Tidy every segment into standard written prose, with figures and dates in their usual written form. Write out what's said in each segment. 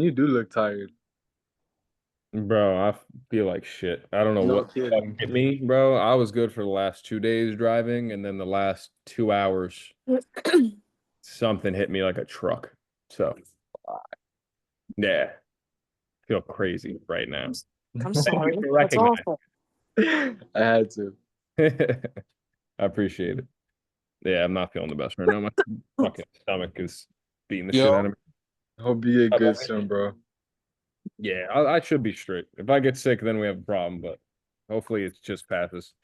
You do look tired. Bro, I feel like shit. I don't know No what the fuck kidding. hit me, bro. I was good for the last 2 days driving, and then the last 2 hours, something hit me like a truck. So, yeah, feel crazy right now. I'm Thank you sorry. for That's recognizing. awful. I had to. I appreciate it. Yeah, I'm not feeling the best right now. My fucking stomach is beating the shit out Yo, of me. Hope you get How good about me? soon, bro. Yeah, I should be straight. If I get sick, then we have a problem, but hopefully it just passes.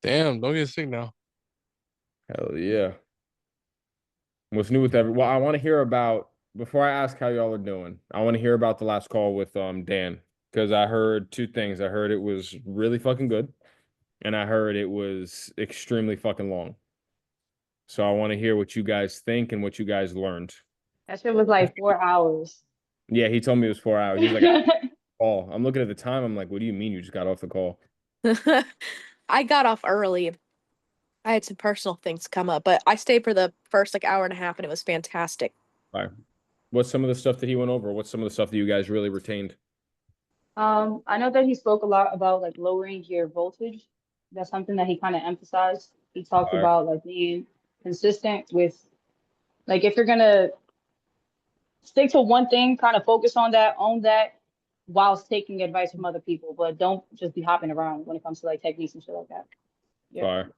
damn, don't get sick now. Hell yeah. What's new with Well, I want to hear about before I ask how y'all are doing. I want to hear about the last call with Dan because I heard two things. I heard it was really fucking good, and I heard it was extremely fucking long. So I want to hear what you guys think and what you guys learned. That shit was like 4 hours. Yeah, he told me it was 4 hours. He's like, I call. I'm looking at the time. I'm like, what do you mean you just got off the call? I got off early. I had some personal things come up, but I stayed for the first like hour and a half and it was fantastic. All right. What's some of the stuff that he went over? What's some of the stuff that you guys really retained? I know that he spoke a lot about like lowering your voltage. That's something that he kind of emphasized. He talked All right. about like being consistent with like if you're gonna stick to one thing, kind of focus on that, own that, whilst taking advice from other people, but don't just be hopping around when it comes to like techniques and shit like that. Yeah. Fire.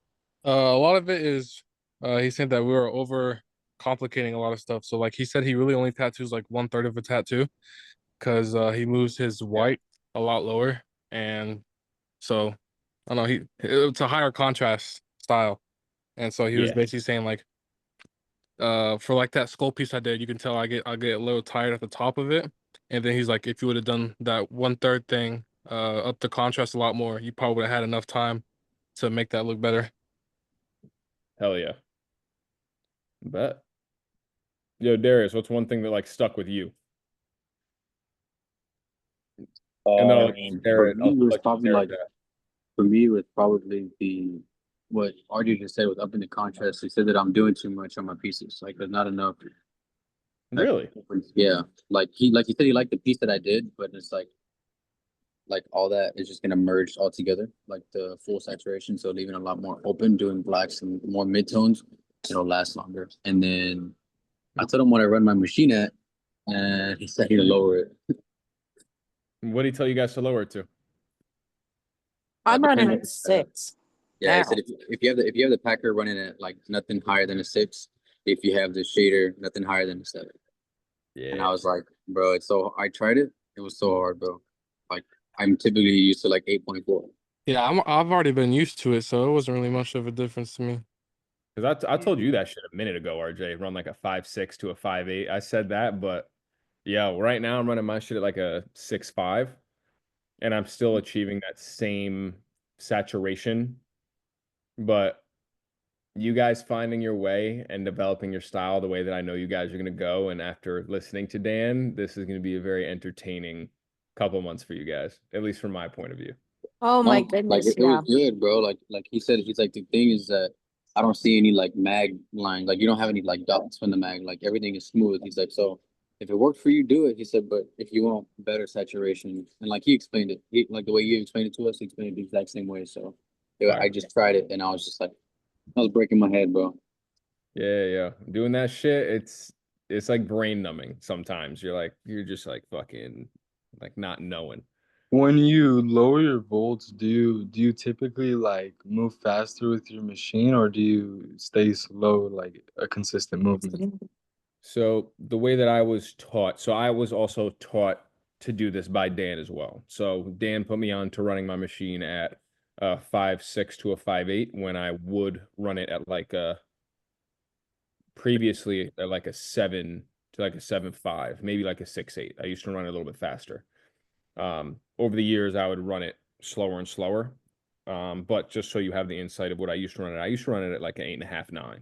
A lot of it is he said that we were over complicating a lot of stuff. So like he said he really only tattoos like 1/3 of a tattoo because he moves his white a lot lower. And so I don't know, it's a higher contrast style. And so he was Yeah. basically saying like for like that skull piece I did, you can tell I get a little tired at the top of it. And then he's like, if you would have done that 1/3 thing, up the contrast a lot more, you probably would have had enough time to make that look better. Hell yeah. Bet. Yo, Darius, what's one thing that like stuck with you? And then I'll let you For share it. me, I'll it was let you probably share it like there. for me, it was probably the what RJ just said with up in the contrast. He said that I'm doing too much on my pieces. Like there's not enough. Like Really? yeah, like he said he liked the piece that I did, but it's like all that is just gonna merge all together, like the full saturation. So leaving a lot more open, doing blacks and more midtones, it'll last longer. And then I told him what I run my machine at, and he said he'd lower it. What did he tell you guys to lower it to? I'm running Depending. at 6 Yeah, he said now. if you have the packer running at like nothing higher than a 6, if you have the shader nothing higher than a 7. And Yeah. I was like, bro, it's so I tried it. It was so hard, bro. Like I'm typically used to like 8.4. Yeah, I've already been used to it, so it wasn't really much of a difference to me. Because I told you that shit a minute ago, RJ. Run like a 5.6 to a 5.8. I said that, but yeah, right now I'm running my shit at like a 6.5, and I'm still achieving that same saturation. But you guys finding your way and developing your style the way that I know you guys are going to go. And after listening to Dan, this is going to be a very entertaining couple months for you guys, at least from my point of view. Oh my No, like goodness, it was yeah. good, bro. Like he said, he's like the thing is that I don't see any like mag lines. Like you don't have any like dots from the mag. Like everything is smooth. He's like, so if it worked for you, do it. He said, but if you want better saturation, and like he explained it, like the way you explained it to us, he explained it the exact same way. So yeah, I Fire. just tried it, and I was just like, I was breaking my head, bro. Yeah, yeah. Doing that shit, it's like brain numbing sometimes. You're just like fucking like not knowing. When you lower your volts, do you typically like move faster with your machine or do you stay slow, like a consistent movement? So the way that I was taught, so I was also taught to do this by Dan as well. So Dan put me on to running my machine at a 5.6 to a 5.8 when I would run it at like a previously at like a 7 to like a 7.5, maybe like a 6.8. I used to run it a little bit faster. Over the years, I would run it slower and slower. But just so you have the insight of what I used to run it, I used to run it at like an 8.5, 9.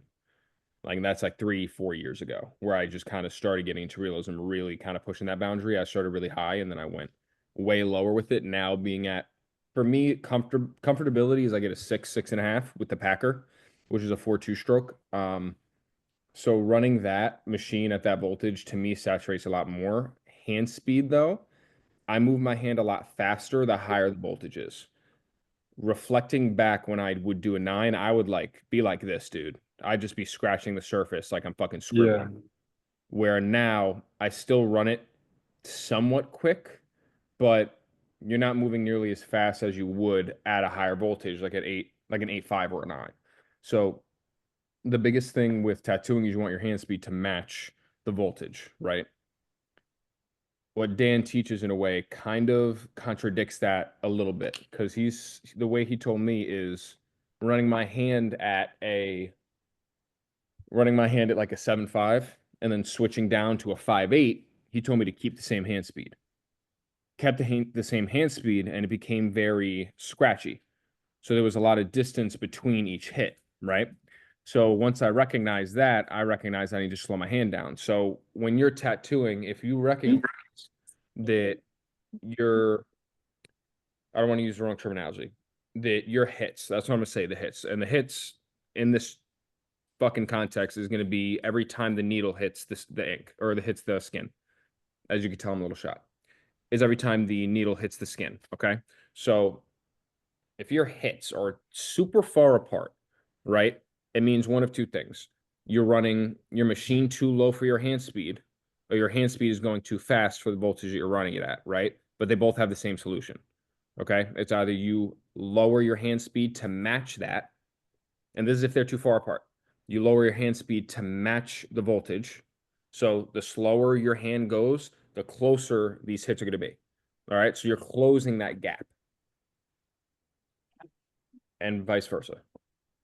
Like that's like 3, 4 years ago, where I just kind of started getting into realism, really kind of pushing that boundary. I started really high and then I went way lower with it. Now being at, for me, comfortability is I get a 6, 6.5 with the Packer, which is a 4.2 stroke. So running that machine at that voltage to me saturates a lot more. Hand speed though, I move my hand a lot faster the higher the voltage is. Reflecting back when I would do a 9, I would like be like this, dude. I'd just be scratching the surface like I'm fucking scribbling. Yeah. Where now I still run it somewhat quick, but you're not moving nearly as fast as you would at a higher voltage, like at 8, like an 8.5 or a 9. So the biggest thing with tattooing is you want your hand speed to match the voltage, right? What Dan teaches in a way kind of contradicts that a little bit, because the way he told me is running my hand at like a 7.5 and then switching down to a 5.8. He told me to keep the same hand speed. Kept the same hand speed, and it became very scratchy. So there was a lot of distance between each hit, right? So once I recognized that, I recognized I need to slow my hand down. So when you're tattooing, if you recognize that I don't want to use the wrong terminology, that your hits, that's what I'm going to say, the hits. And the hits in this fucking context is going to be every time the needle hits the ink or hits the skin. As you can tell, I'm a little shot. Is every time the needle hits the skin, okay? So if your hits are super far apart, right, it means one of two things. You're running your machine too low for your hand speed, or your hand speed is going too fast for the voltage that you're running it at, right? But they both have the same solution, okay? It's either you lower your hand speed to match that, and this is if they're too far apart. You lower your hand speed to match the voltage. So the slower your hand goes, the closer these hits are going to be. All right. So you're closing that gap. And vice versa.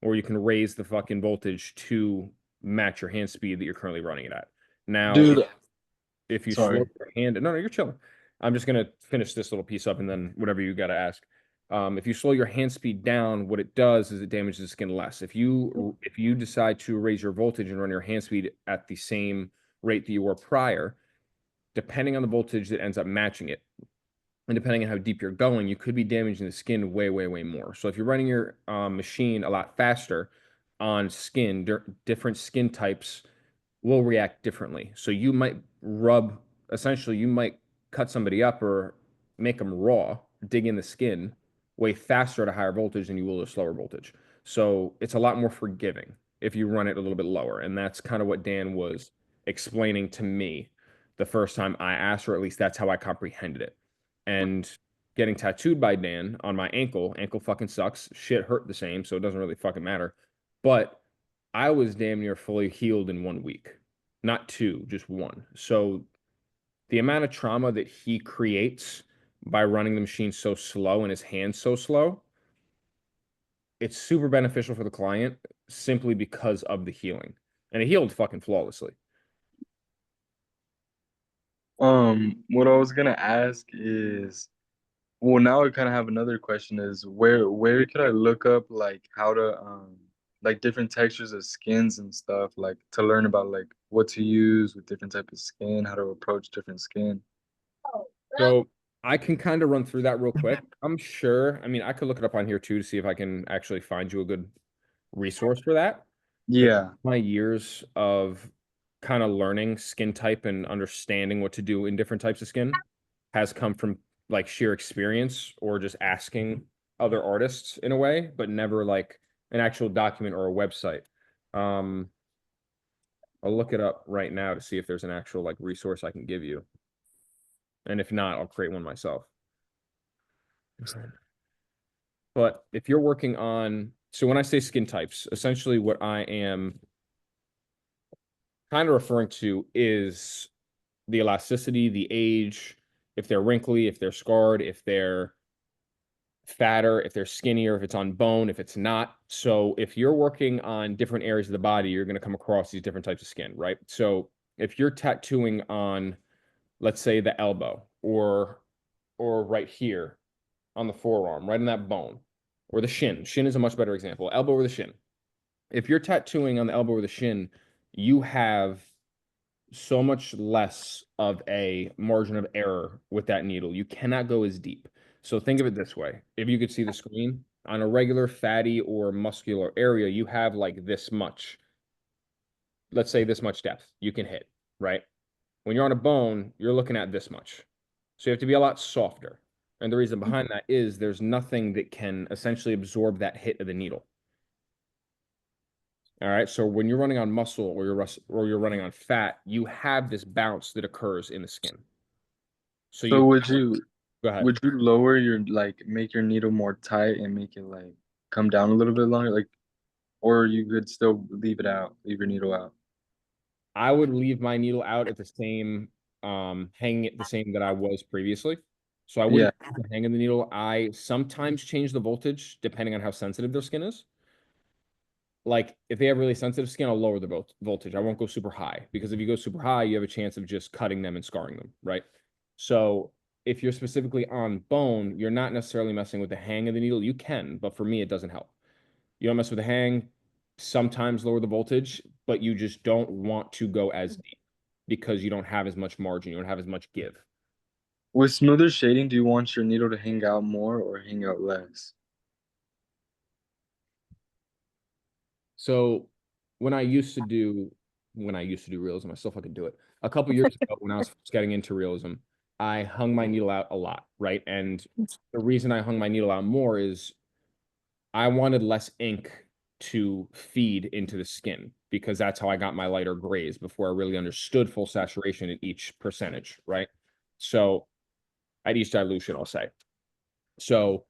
Or you can raise the fucking voltage to match your hand speed that you're currently running it at. Now, Dude, if you sorry. slow your hand, no, you're chilling. I'm just gonna finish this little piece up and then whatever you got to ask. If you slow your hand speed down, what it does is it damages the skin less. If you decide to raise your voltage and run your hand speed at the same rate that you were prior, depending on the voltage that ends up matching it, and depending on how deep you're going, you could be damaging the skin way, way, way more. So if you're running your machine a lot faster on skin, different skin types will react differently. So you might essentially, you might cut somebody up or make them raw, dig in the skin way faster at a higher voltage than you will at a slower voltage. So it's a lot more forgiving if you run it a little bit lower. And that's kind of what Dan was explaining to me the first time I asked, or at least that's how I comprehended it. And getting tattooed by Dan on my ankle fucking sucks. Shit hurt the same, so it doesn't really fucking matter. But I was damn near fully healed in 1 week, not 2, just 1. So the amount of trauma that he creates by running the machine so slow and his hands so slow, it's super beneficial for the client simply because of the healing. And it healed fucking flawlessly. What I was gonna ask is, well, now I kind of have another question is where could I look up like how to like different textures of skins and stuff, like to learn about like what to use with different type of skin, how to approach different skin. So I can kind of run through that real quick. I'm sure, I mean, I could look it up on here too to see if I can actually find you a good resource for that. Yeah. My years of kind of learning skin type and understanding what to do in different types of skin has come from like sheer experience or just asking other artists in a way, but never like an actual document or a website. I'll look it up right now to see if there's an actual like resource I can give you. And if not, I'll create one myself. But if you're working on, so when I say skin types, essentially what I am kind of referring to is the elasticity, the age, if they're wrinkly, if they're scarred, if they're fatter, if they're skinnier, if it's on bone, if it's not. So if you're working on different areas of the body, you're going to come across these different types of skin, right? So if you're tattooing on, let's say, the elbow or right here on the forearm, right in that bone, or the shin. Shin is a much better example. Elbow or the shin. If you're tattooing on the elbow or the shin, you have so much less of a margin of error with that needle. You cannot go as deep. So think of it this way. If you could see the screen, on a regular fatty or muscular area, you have like this much let's say this much depth you can hit, right? When you're on a bone, you're looking at this much. So you have to be a lot softer. And the reason behind that is there's nothing that can essentially absorb that hit of the needle. All right. So when you're running on muscle or you're running on fat, you have this bounce that occurs in the skin. So So you would you go ahead. would you lower your like make your needle more tight and make it like come down a little bit longer, like, or you could still leave it out, leave your needle out? I would leave my needle out at the same, hanging it the same that I was previously. So I wouldn't hang in the needle. I sometimes change the voltage depending on how sensitive their skin is. Like if they have really sensitive skin, I'll lower the voltage. I won't go super high because if you go super high, you have a chance of just cutting them and scarring them, right? So if you're specifically on bone, you're not necessarily messing with the hang of the needle. You can, but for me, it doesn't help. You don't mess with the hang, sometimes lower the voltage, but you just don't want to go as deep because you don't have as much margin. You don't have as much give. With smoother shading, do you want your needle to hang out more or hang out less? So when I used to do realism, I still fucking do it. A couple years ago when I was first getting into realism, I hung my needle out a lot, right? And the reason I hung my needle out more is I wanted less ink to feed into the skin because that's how I got my lighter grays before I really understood full saturation at each percentage, right? So at each dilution, I'll say. So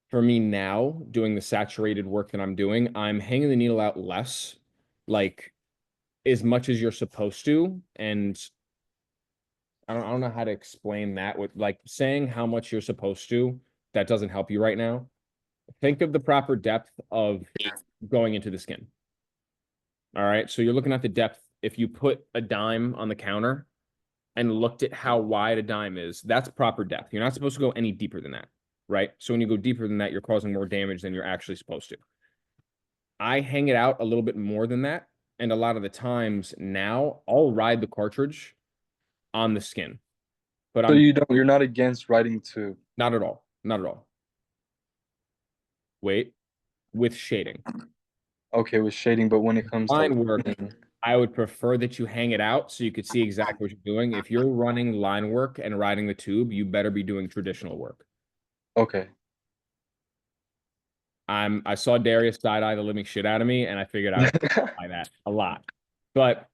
for me now, doing the saturated work that I'm doing, I'm hanging the needle out less, like as much as you're supposed to. And I don't know how to explain that with like saying how much you're supposed to, that doesn't help you right now. Think of the proper depth of going into the skin. All right. So you're looking at the depth. If you put a dime on the counter and looked at how wide a dime is, that's proper depth. You're not supposed to go any deeper than that. Right. So when you go deeper than that, you're causing more damage than you're actually supposed to. I hang it out a little bit more than that. And a lot of the times now I'll ride the cartridge on the skin. But So I'm you're not against writing tube. not at all. Not at all. Wait, with shading. Okay, with shading, but when it comes to Line work, lining, I would prefer that you hang it out so you could see exactly what you're doing. If you're running line work and riding the tube, you better be doing traditional work. okay. I saw Darius side-eye the living shit out of me, and I figured I would buy that a lot. But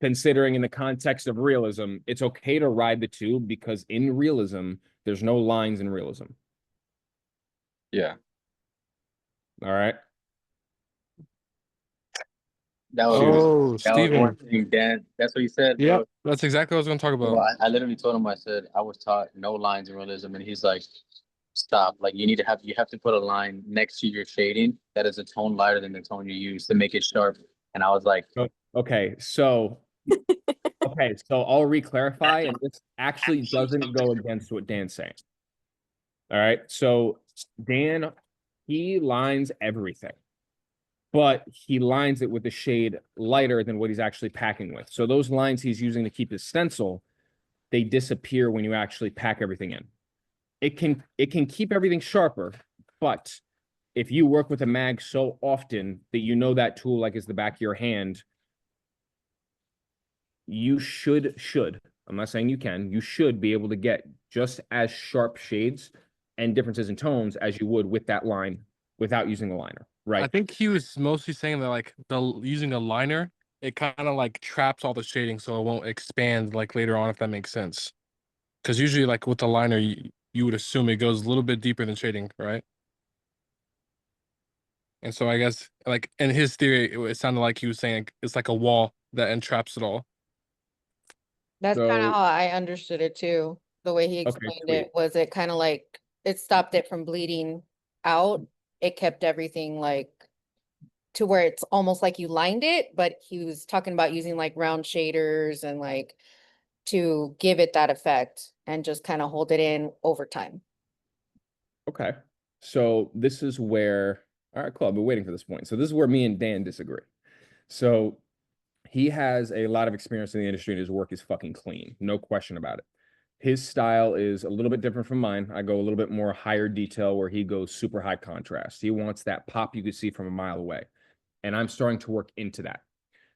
considering in the context of realism, it's okay to ride the tube because in realism, there's no lines in realism. Yeah. All right. That was Oh, that was one Steven. thing, Dan. That's what he said. Yeah, Bro. that's exactly what I was going to talk Bro, about. I literally told him. I said I was taught no lines in realism, and he's like, "Stop! Like you have to put a line next to your shading that is a tone lighter than the tone you use to make it sharp." And I was like, Okay, so I'll re-clarify, and this actually doesn't go against what Dan's saying. All right, so Dan, he lines everything, but he lines it with a shade lighter than what he's actually packing with. So those lines he's using to keep his stencil, they disappear when you actually pack everything in. It can keep everything sharper, but if you work with a mag so often that you know that tool like is the back of your hand, you should, I'm not saying you should be able to get just as sharp shades and differences in tones as you would with that line without using a liner, right? I think he was mostly saying that like using a liner, it kind of like traps all the shading so it won't expand like later on, if that makes sense. Because usually like with the liner, you would assume it goes a little bit deeper than shading, right? And so I guess like in his theory, it sounded like he was saying it's like a wall that entraps it all. That's kind So- of how I understood it too. The way he Okay, explained sweet. it was it kind of like it stopped it from bleeding out. It kept everything like to where it's almost like you lined it, but he was talking about using like round shaders and like to give it that effect and just kind of hold it in over time. Okay. So this is where, all right, cool. I've been waiting for this point. So this is where me and Dan disagree. So he has a lot of experience in the industry and his work is fucking clean. No question about it. His style is a little bit different from mine. I go a little bit more higher detail where he goes super high contrast. He wants that pop you could see from a mile away. And I'm starting to work into that.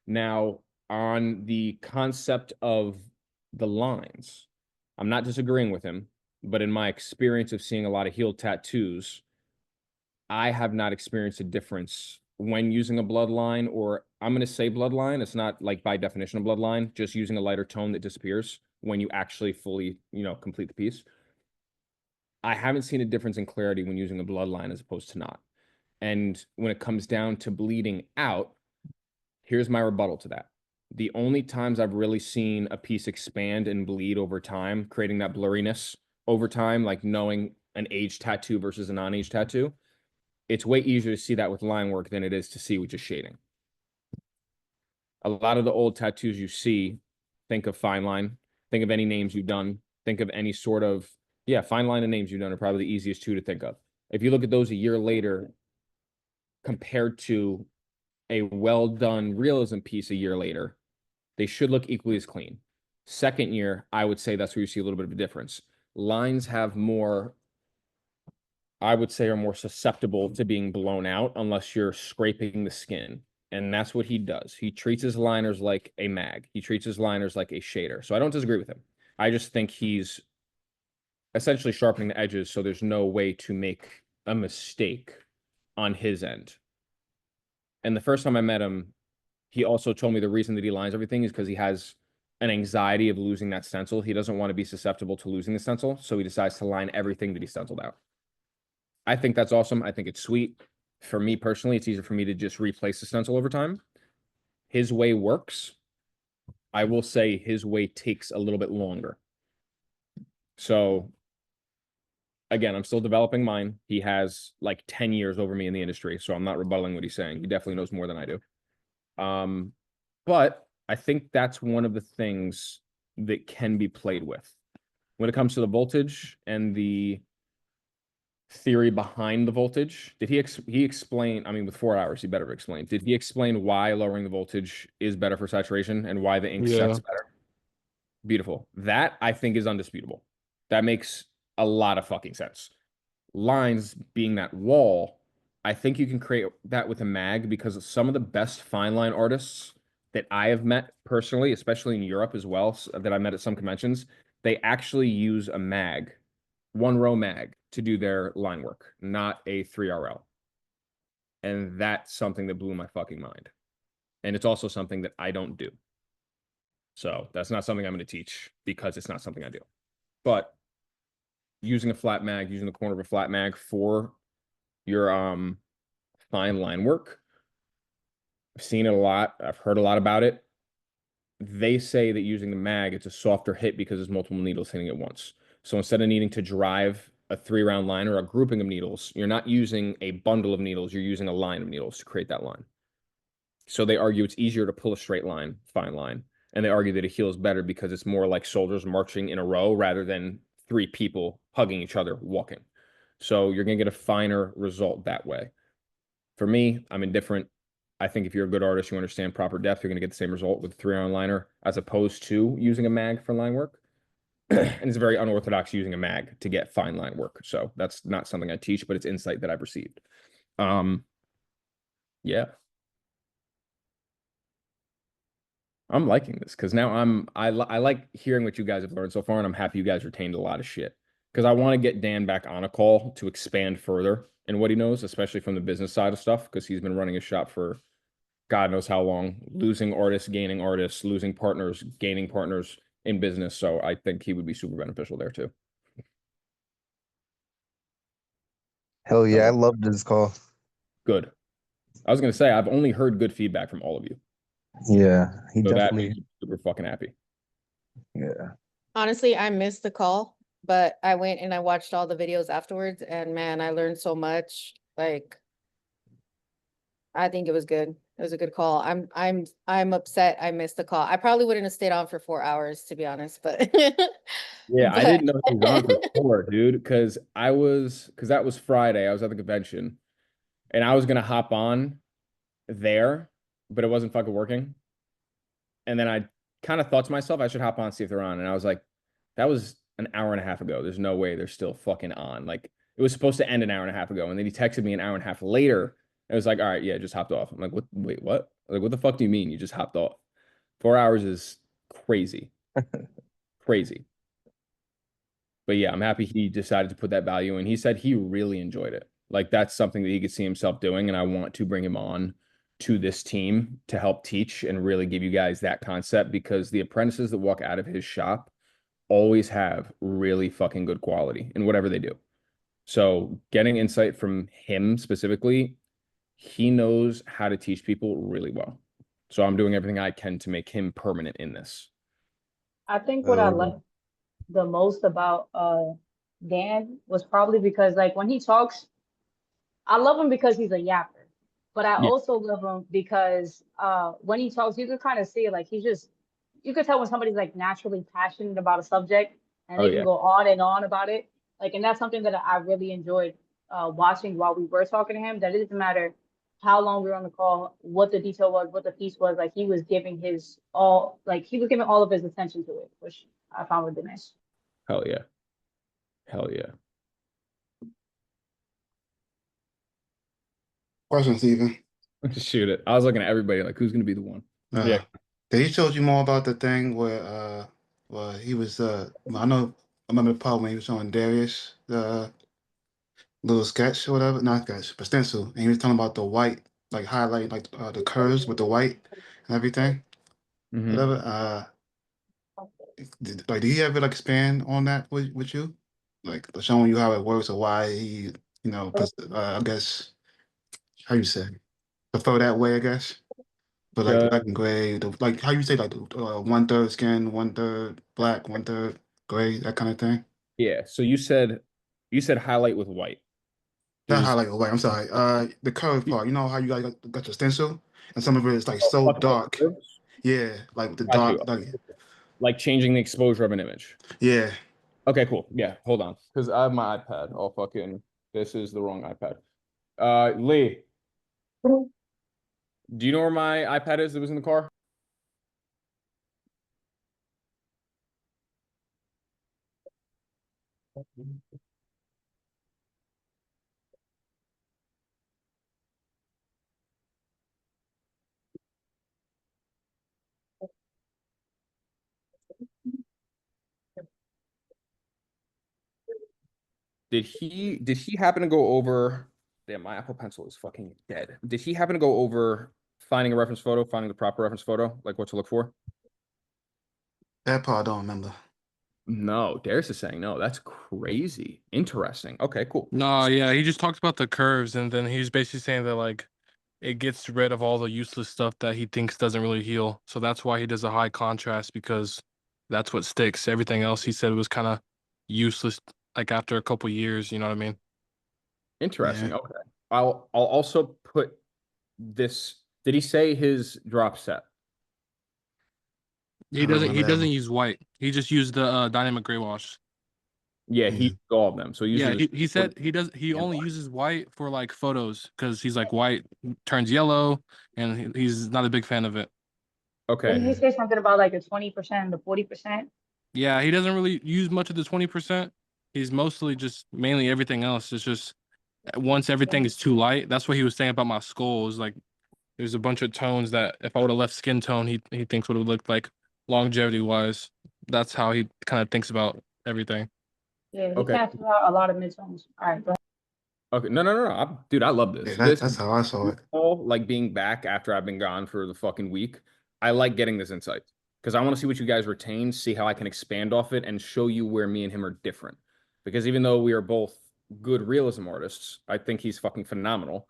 Now, on the concept of the lines, I'm not disagreeing with him, but in my experience of seeing a lot of heel tattoos, I have not experienced a difference when using a bloodline, or I'm going to say bloodline. It's not like by definition a bloodline, just using a lighter tone that disappears when you actually fully, complete the piece. I haven't seen a difference in clarity when using a bloodline as opposed to not. And when it comes down to bleeding out, here's my rebuttal to that. The only times I've really seen a piece expand and bleed over time, creating that blurriness over time, like knowing an aged tattoo versus a non-aged tattoo, it's way easier to see that with line work than it is to see with just shading. A lot of the old tattoos you see, think of fine line, think of any names you've done, think of any sort of, fine line and names you've done are probably the easiest two to think of. If you look at those a year later compared to a well done realism piece a year later, they should look equally as clean. Second year, I would say that's where you see a little bit of a difference. Lines have more, I would say, are more susceptible to being blown out unless you're scraping the skin. And that's what he does. He treats his liners like a mag. He treats his liners like a shader. So I don't disagree with him. I just think he's essentially sharpening the edges so there's no way to make a mistake on his end. And the first time I met him, he also told me the reason that he lines everything is because he has an anxiety of losing that stencil. He doesn't want to be susceptible to losing the stencil, so he decides to line everything that he stenciled out. I think that's awesome. I think it's sweet. For me personally, it's easier for me to just replace the stencil over time. His way works. I will say his way takes a little bit longer. So again, I'm still developing mine. He has like 10 years over me in the industry, so I'm not rebutting what he's saying. He definitely knows more than I do. But I think that's one of the things that can be played with when it comes to the voltage and the theory behind the voltage. Did he explain, I mean, with 4 hours, he better explain. Did he explain why lowering the voltage is better for saturation and why the ink sets better? Beautiful. That I think is undisputable. That makes a lot of fucking sense. Lines being that wall, I think you can create that with a mag because some of the best fine line artists that I have met personally, especially in Europe as well, that I met at some conventions, they actually use a mag, one row mag, to do their line work, not a 3RL. And that's something that blew my fucking mind. And it's also something that I don't do. So that's not something I'm going to teach because it's not something I do. But using a flat mag, using the corner of a flat mag for your fine line work, I've seen it a lot. I've heard a lot about it. They say that using the mag, it's a softer hit because there's multiple needles hitting at once. So instead of needing to drive a 3-round line or a grouping of needles, you're not using a bundle of needles, you're using a line of needles to create that line. So they argue it's easier to pull a straight line, fine line. And they argue that it heals better because it's more like soldiers marching in a row rather than 3 people hugging each other walking. So you're going to get a finer result that way. For me, I'm indifferent. I think if you're a good artist, you understand proper depth, you're going to get the same result with a 3-round liner as opposed to using a mag for line work. And it's very unorthodox using a mag to get fine line work. So that's not something I teach, but it's insight that I've received. Yeah. I'm liking this because now I like hearing what you guys have learned so far, and I'm happy you guys retained a lot of shit. Because I want to get Dan back on a call to expand further in what he knows, especially from the business side of stuff, because he's been running his shop for God knows how long, losing artists, gaining artists, losing partners, gaining partners in business. So I think he would be super beneficial there too. Hell yeah, I loved this call. Good. I was gonna say I've only heard good feedback from all of you. Yeah, he So that definitely. makes me super fucking happy. Yeah. Honestly, I missed the call, but I went and I watched all the videos afterwards, and man, I learned so much. Like, I think it was good. It was a good call. I'm upset I missed the call. I probably wouldn't have stayed on for 4 hours, to be honest, but Yeah, I but- didn't know he was on for 4, dude, because that was Friday. I was at the convention and I was gonna hop on there, but it wasn't fucking working. And then I kind of thought to myself, I should hop on, see if they're on. And I was like, that was an hour and a half ago. There's no way they're still fucking on. Like, it was supposed to end an hour and a half ago. And then he texted me an hour and a half later. It was like, all right, yeah, just hopped off. I'm like, what? Wait, what? Like, what the fuck do you mean you just hopped off? 4 hours is crazy. Crazy. But yeah, I'm happy he decided to put that value in. He said he really enjoyed it. Like, that's something that he could see himself doing, and I want to bring him on to this team to help teach and really give you guys that concept, because the apprentices that walk out of his shop always have really fucking good quality in whatever they do. So getting insight from him specifically, he knows how to teach people really well. So I'm doing everything I can to make him permanent in this. I think what I Oh, like the most about Dan was probably because like when he talks, I love him because he's a yapper, but I Yeah. also love him because when he talks, you can kind of see like he's just you could tell when somebody's like naturally passionate about a subject and Oh they can yeah. go on and on about it. Like, and that's something that I really enjoyed watching while we were talking to him. That it doesn't matter how long we were on the call, what the detail was, what the piece was. Like he was giving his all, like he was giving all of his attention to it, which I found really nice. Hell yeah. Hell yeah. Question, Steven. Shoot it. I was looking at everybody like, who's gonna be the one? Yeah. Did he told you more about the thing where he was I know I remember the part when he was showing Darius the little sketch or whatever, not sketch, but stencil, and he was talking about the white, like highlight like the curves with the white and everything. Mhm. Whatever. Did he ever like expand on that with you? Like showing you how it works or why he, I guess how you say prefer that way, I guess. But like The- black and gray, like how you say like 1/3 skin, 1/3 black, 1/3 gray, that kind of thing. yeah. So you said highlight with white. He Not was highlight or white. I'm sorry. The curve part. You know how you got your stencil, and some of it is like oh, so fucking dark. curves? Yeah, like the Got you. dark. Like changing the exposure of an image. Yeah. Okay, cool. Yeah, hold on. Because I have my iPad. Oh fucking this is the wrong iPad. Lee, do you know where my iPad is that was in the car? Did he happen to go over? Damn, my Apple Pencil is fucking dead. Did he happen to go over finding a reference photo, finding the proper reference photo, like what to look for? That part I don't remember. No, Darius is saying no. That's crazy. Interesting. Okay, cool. No, yeah, he just talked about the curves, and then he's basically saying that like it gets rid of all the useless stuff that he thinks doesn't really heal. So that's why he does a high contrast, because that's what sticks. Everything else he said was kind of useless, like after a couple years. You know what I mean? Interesting. Yeah. Okay. I'll also put this. Did he say his drop set? He I don't doesn't. He remember that doesn't one. use white. He just used the dynamic gray wash. Yeah, he Yeah. used all of them. So he Yeah, uses he said he does. He and only black. uses white for like photos because he's like white turns yellow, and he's not a big fan of it. Okay. Didn't he say something about like the 20% and the 40%? Yeah, he doesn't really use much of the 20%. He's mostly just mainly everything else. It's just once everything is too light. That's what he was saying about my skull. Is like there's a bunch of tones that if I would have left skin tone, he thinks would have looked like longevity wise. That's how he kind of thinks about everything. Yeah, he Okay. casted out a lot of midtones. All right, go ahead. Okay. No. Dude, I love Yeah, this. that's how I saw it. All like being back after I've been gone for the fucking week. I like getting this insight because I want to see what you guys retain, see how I can expand off it, and show you where me and him are different. Because even though we are both good realism artists, I think he's fucking phenomenal.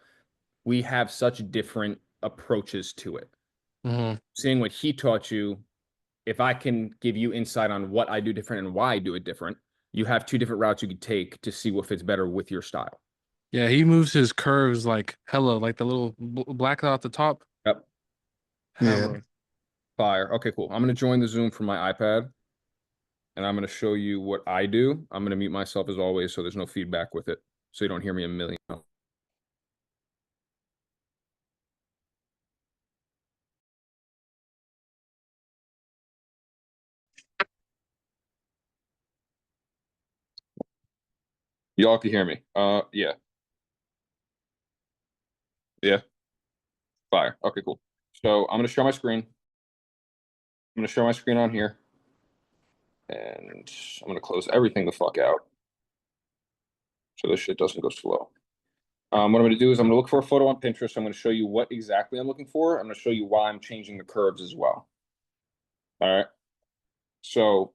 We have such different approaches to it. Mm-hmm. Seeing what he taught you, if I can give you insight on what I do different and why I do it different, you have two different routes you could take to see what fits better with your style. Yeah, he moves his curves like hella, like the little black dot at the top. Yep. Yeah. Hella. Fire. Okay, cool. I'm going to join the Zoom from my iPad and I'm going to show you what I do. I'm going to mute myself as always so there's no feedback with it. So you don't hear me a million. Y'all can hear me. Yeah. Yeah. Fire. Okay, cool. So I'm gonna share my screen. I'm gonna share my screen on here. And I'm gonna close everything the fuck out. So this shit doesn't go slow. What I'm gonna do is I'm gonna look for a photo on Pinterest. I'm gonna show you what exactly I'm looking for. I'm gonna show you why I'm changing the curves as well. All right. So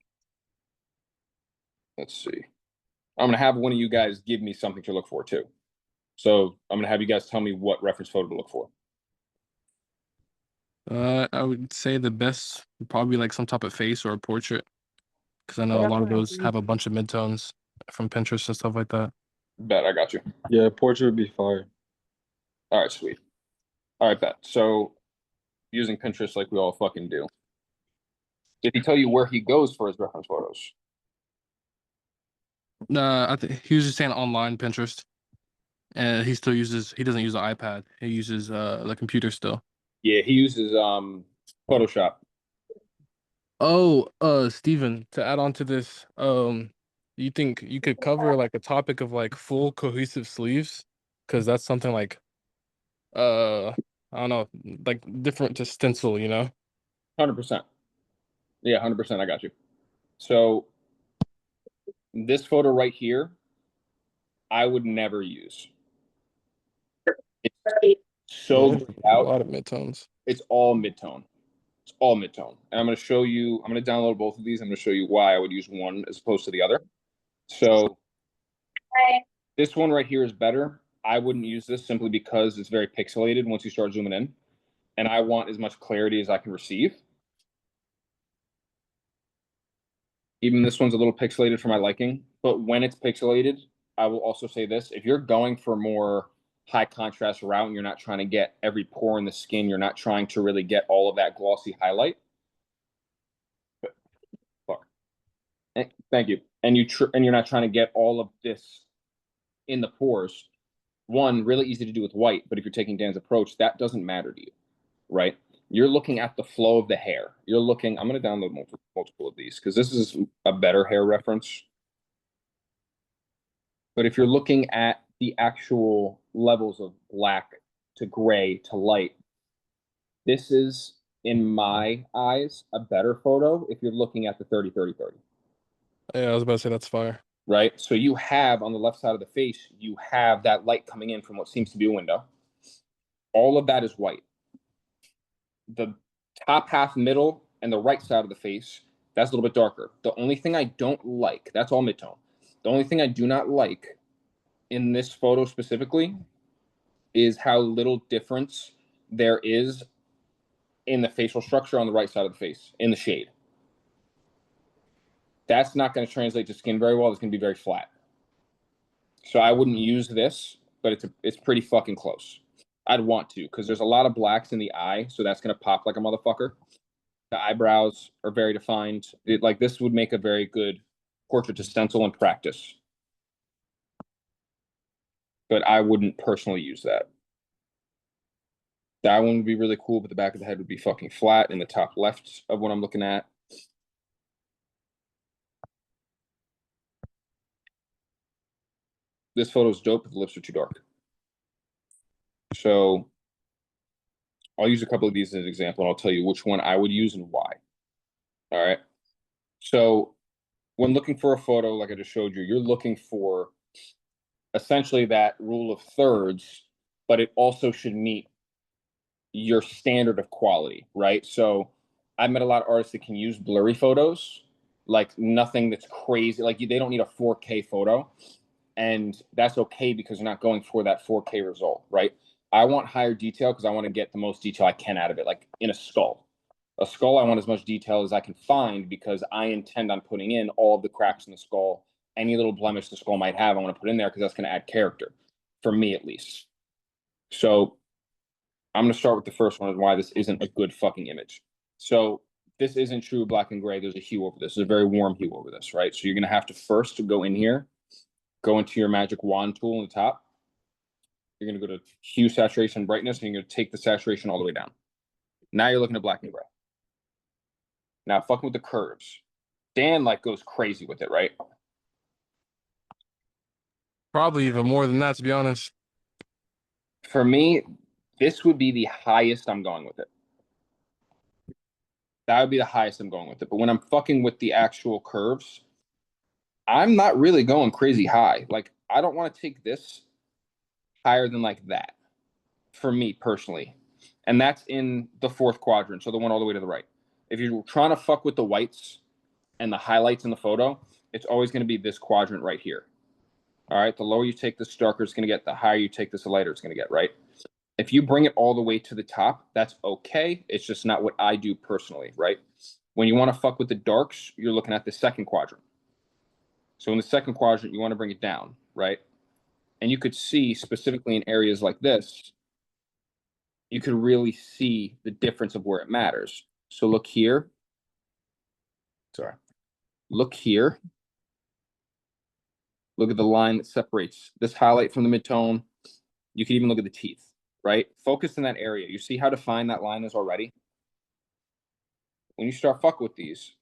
let's see. I'm gonna have one of you guys give me something to look for too. So I'm gonna have you guys tell me what reference photo to look for. I would say the best would probably be like some type of face or a portrait, because I know a lot of those have a bunch of midtones from Pinterest and stuff like that. Bet, I got you. Yeah, portrait would be fire. All right, sweet. All right, bet. So using Pinterest like we all fucking do. Did he tell you where he goes for his reference photos? I think he was just saying online Pinterest, and he still uses. He doesn't use the iPad. He uses the computer still. Yeah, he uses Photoshop. Oh, Steven, to add on to this, you think you could cover like a topic of like full cohesive sleeves? Because that's something like, I don't know, like different to stencil, you know? 100%. Yeah, 100%. I got you. So this photo right here, I would never use. It's so Yeah, grayed a out. lot of midtones. It's all midtone. It's all midtone. And I'm going to show you, I'm going to download both of these. I'm going to show you why I would use one as opposed to the other. So this one right here is better. I wouldn't use this simply because it's very pixelated once you start zooming in. And I want as much clarity as I can receive. Even this one's a little pixelated for my liking. But when it's pixelated, I will also say this. If you're going for more high contrast route and you're not trying to get every pore in the skin, you're not trying to really get all of that glossy highlight. Fuck. Thank you. And you're not trying to get all of this in the pores. One, really easy to do with white, but if you're taking Dan's approach, that doesn't matter to you, right? You're looking at the flow of the hair. You're looking, I'm going to download multiple of these because this is a better hair reference. But if you're looking at the actual levels of black to gray to light, this is, in my eyes, a better photo if you're looking at the 30-30-30. Yeah, I was about to say that's fire. Right? So you have on the left side of the face, you have that light coming in from what seems to be a window. All of that is white. The top half, middle, and the right side of the face, that's a little bit darker. The only thing I don't like, that's all midtone. The only thing I do not like in this photo specifically is how little difference there is in the facial structure on the right side of the face, in the shade. That's not going to translate to skin very well. It's going to be very flat. So I wouldn't use this, but it's pretty fucking close. I'd want to, because there's a lot of blacks in the eye, so that's going to pop like a motherfucker. The eyebrows are very defined. Like this would make a very good portrait to stencil in practice. But I wouldn't personally use that. That one would be really cool, but the back of the head would be fucking flat in the top left of what I'm looking at. This photo is dope, but the lips are too dark. So I'll use a couple of these as an example, and I'll tell you which one I would use and why. All right. So when looking for a photo, like I just showed you, you're looking for essentially that rule of thirds, but it also should meet your standard of quality, right? So I've met a lot of artists that can use blurry photos, like nothing that's crazy. Like they don't need a 4K photo. And that's okay because you're not going for that 4K result, right? I want higher detail because I want to get the most detail I can out of it, like in a skull. A skull, I want as much detail as I can find because I intend on putting in all of the cracks in the skull. Any little blemish the skull might have, I want to put in there because that's going to add character, for me at least. So I'm going to start with the first one and why this isn't a good fucking image. So this isn't true black and gray. There's a hue over this. There's a very warm hue over this, right? So you're going to have to first go in here, go into your magic wand tool on the top. You're going to go to hue, saturation, brightness, and you're going to take the saturation all the way down. Now you're looking at black and gray. Now fucking with the curves. Dan like goes crazy with it, right? Probably even more than that, to be honest. For me, this would be the highest I'm going with it. That would be the highest I'm going with it. But when I'm fucking with the actual curves, I'm not really going crazy high. Like, I don't want to take this higher than like that for me personally. And that's in the fourth quadrant, so the one all the way to the right. If you're trying to fuck with the whites and the highlights in the photo, it's always going to be this quadrant right here. All right, the lower you take this, darker it's going to get. The higher you take this, the lighter it's going to get, right? If you bring it all the way to the top, that's okay. It's just not what I do personally, right? When you want to fuck with the darks, you're looking at the second quadrant. So in the second quadrant, you want to bring it down, right? And you could see specifically in areas like this, you could really see the difference of where it matters. So look here. Sorry. Look here. Look at the line that separates this highlight from the midtone. You can even look at the teeth, right? Focus in that area. You see how defined that line is already? When you start fucking with these,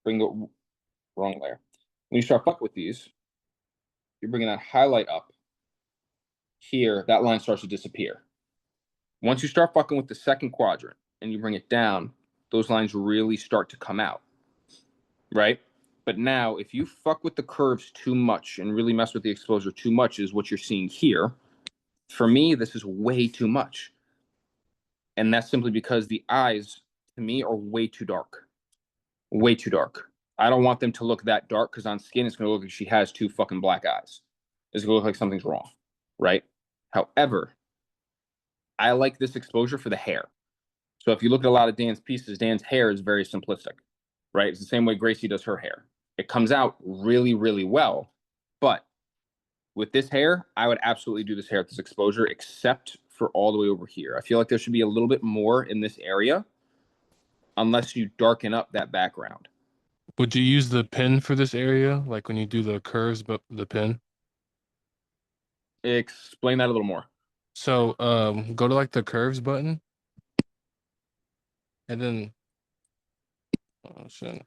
bring the wrong layer. When you start fucking with these, you're bringing that highlight up. Here, that line starts to disappear. Once you start fucking with the second quadrant and you bring it down, those lines really start to come out, right? But now, if you fuck with the curves too much and really mess with the exposure too much, is what you're seeing here. For me, this is way too much. And that's simply because the eyes, to me, are way too dark. Way too dark. I don't want them to look that dark because on skin, it's going to look like she has two fucking black eyes. It's going to look like something's wrong, right? However, I like this exposure for the hair. So if you look at a lot of Dan's pieces, Dan's hair is very simplistic, right? It's the same way Gracie does her hair. It comes out really, really well. But with this hair, I would absolutely do this hair at this exposure, except for all the way over here. I feel like there should be a little bit more in this area unless you darken up that background. Would you use the pen for this area, like when you do the curves, but the pen? Explain that a little more. So go to like the curves button, and then oh shit.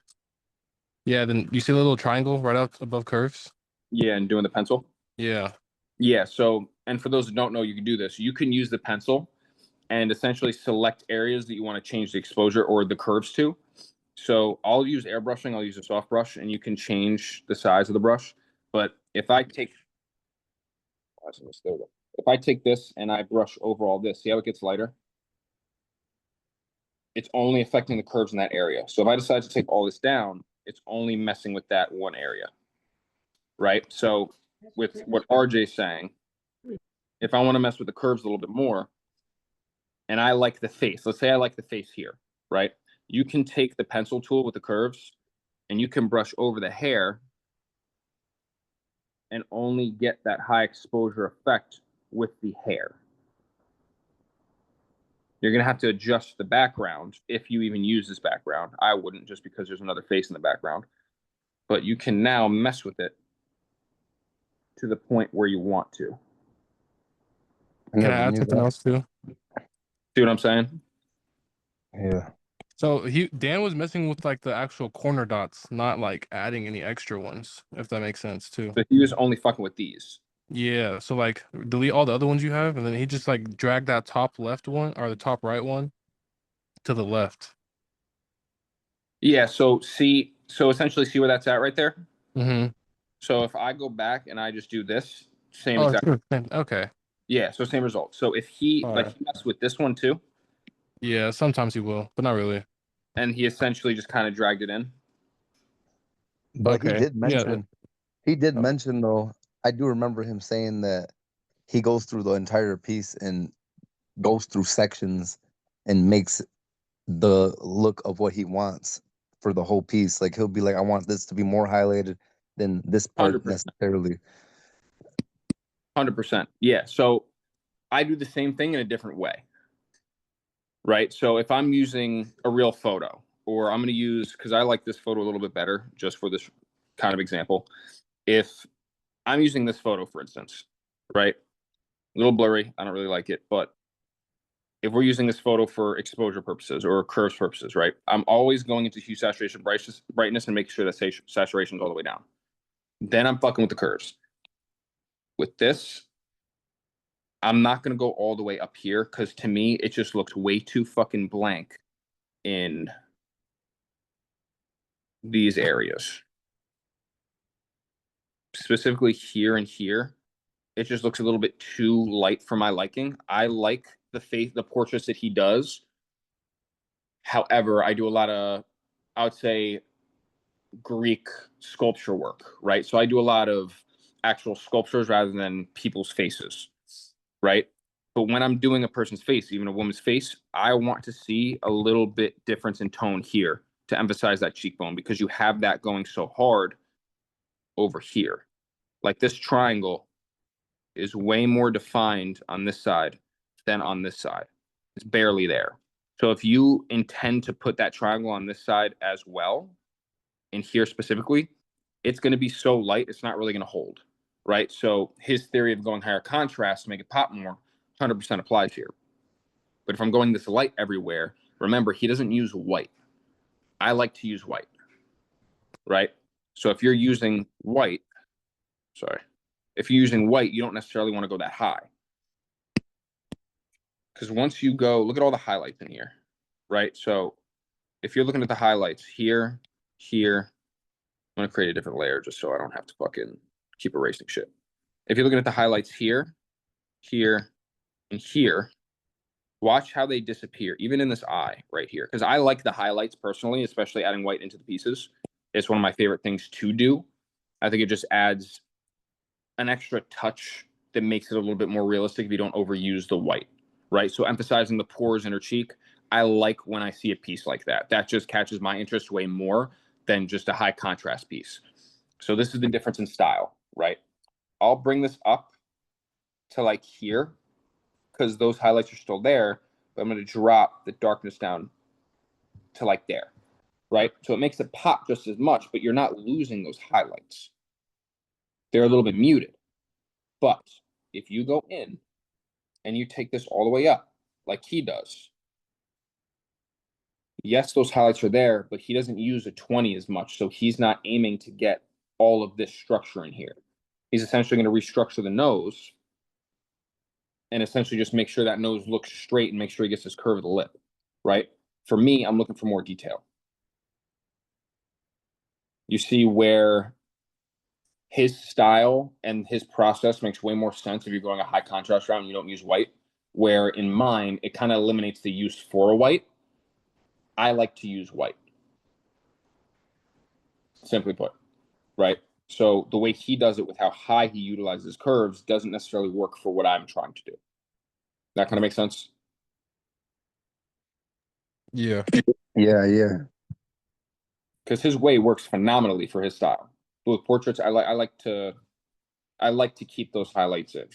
Yeah, then you see the little triangle right up above curves? Yeah, and doing the pencil. Yeah. Yeah, so, and for those who don't know, you can do this. You can use the pencil and essentially select areas that you want to change the exposure or the curves to. So I'll use airbrushing, I'll use a soft brush, and you can change the size of the brush. But if I take, if I take this and I brush over all this, see how it gets lighter? It's only affecting the curves in that area. So if I decide to take all this down, it's only messing with that one area, right? So with what RJ's saying, if I want to mess with the curves a little bit more, and I like the face, let's say I like the face here, right? You can take the pencil tool with the curves and you can brush over the hair and only get that high exposure effect with the hair. You're going to have to adjust the background if you even use this background. I wouldn't, just because there's another face in the background. But you can now mess with it to the point where you want to. Can I add something else too? See what I'm saying? Yeah. So Dan was messing with like the actual corner dots, not like adding any extra ones, if that makes sense too. But he was only fucking with these. Yeah, so like delete all the other ones you have, and then he just like dragged that top left one or the top right one to the left. Yeah, so essentially see where that's at right there? Mm-hmm. So if I go back and I just do this, same Oh, exact. sure. Okay. Yeah, so same result. So if he All like right. he messed with this one too, Yeah, sometimes he will, but not really. and he essentially just kind of dragged it in. But he Okay. did Yeah. mention, though, I do remember him saying that he goes through the entire piece and goes through sections and makes the look of what he wants for the whole piece. Like he'll be like, I want this to be more highlighted than this part 100%. necessarily. 100%. Yeah. So I do the same thing in a different way. Right. So if I'm using a real photo, or I'm going to use, because I like this photo a little bit better just for this kind of example. If I'm using this photo, for instance, right? A little blurry. I don't really like it. But if we're using this photo for exposure purposes or curves purposes, right? I'm always going into hue, saturation, brightness, and making sure that saturation is all the way down. Then I'm fucking with the curves. With this, I'm not going to go all the way up here because to me, it just looks way too fucking blank in these areas. Specifically here and here, it just looks a little bit too light for my liking. I like the portraits that he does. However, I do a lot of, I would say, Greek sculpture work, right? So I do a lot of actual sculptures rather than people's faces, right? But when I'm doing a person's face, even a woman's face, I want to see a little bit difference in tone here to emphasize that cheekbone, because you have that going so hard over here. Like this triangle is way more defined on this side than on this side. It's barely there. So if you intend to put that triangle on this side as well, and here specifically, it's going to be so light, it's not really going to hold, right? So his theory of going higher contrast to make it pop more, 100% applies here. But if I'm going this light everywhere, remember, he doesn't use white. I like to use white, right? So if you're using white, if you're using white, you don't necessarily want to go that high. Because once you go, look at all the highlights in here, right? So if you're looking at the highlights here, here, I'm going to create a different layer just so I don't have to fucking keep erasing shit. If you're looking at the highlights here, here, and here, watch how they disappear, even in this eye right here. Because I like the highlights personally, especially adding white into the pieces. It's one of my favorite things to do. I think it just adds an extra touch that makes it a little bit more realistic if you don't overuse the white, right? So emphasizing the pores in her cheek, I like when I see a piece like that. That just catches my interest way more than just a high contrast piece. So this is the difference in style, right? I'll bring this up to like here because those highlights are still there, but I'm going to drop the darkness down to like there, right? So it makes it pop just as much, but you're not losing those highlights. They're a little bit muted. But if you go in and you take this all the way up like he does, yes, those highlights are there, but he doesn't use a 20 as much. So he's not aiming to get all of this structure in here. He's essentially going to restructure the nose and essentially just make sure that nose looks straight and make sure he gets his curve of the lip, right? For me, I'm looking for more detail. You see where his style and his process makes way more sense if you're going a high contrast route and you don't use white, where in mine, it kind of eliminates the use for a white. I like to use white, simply put, right? So the way he does it with how high he utilizes curves doesn't necessarily work for what I'm trying to do. That kind of makes sense? Yeah. Yeah. Because his way works phenomenally for his style. But with portraits, I like to keep those highlights in.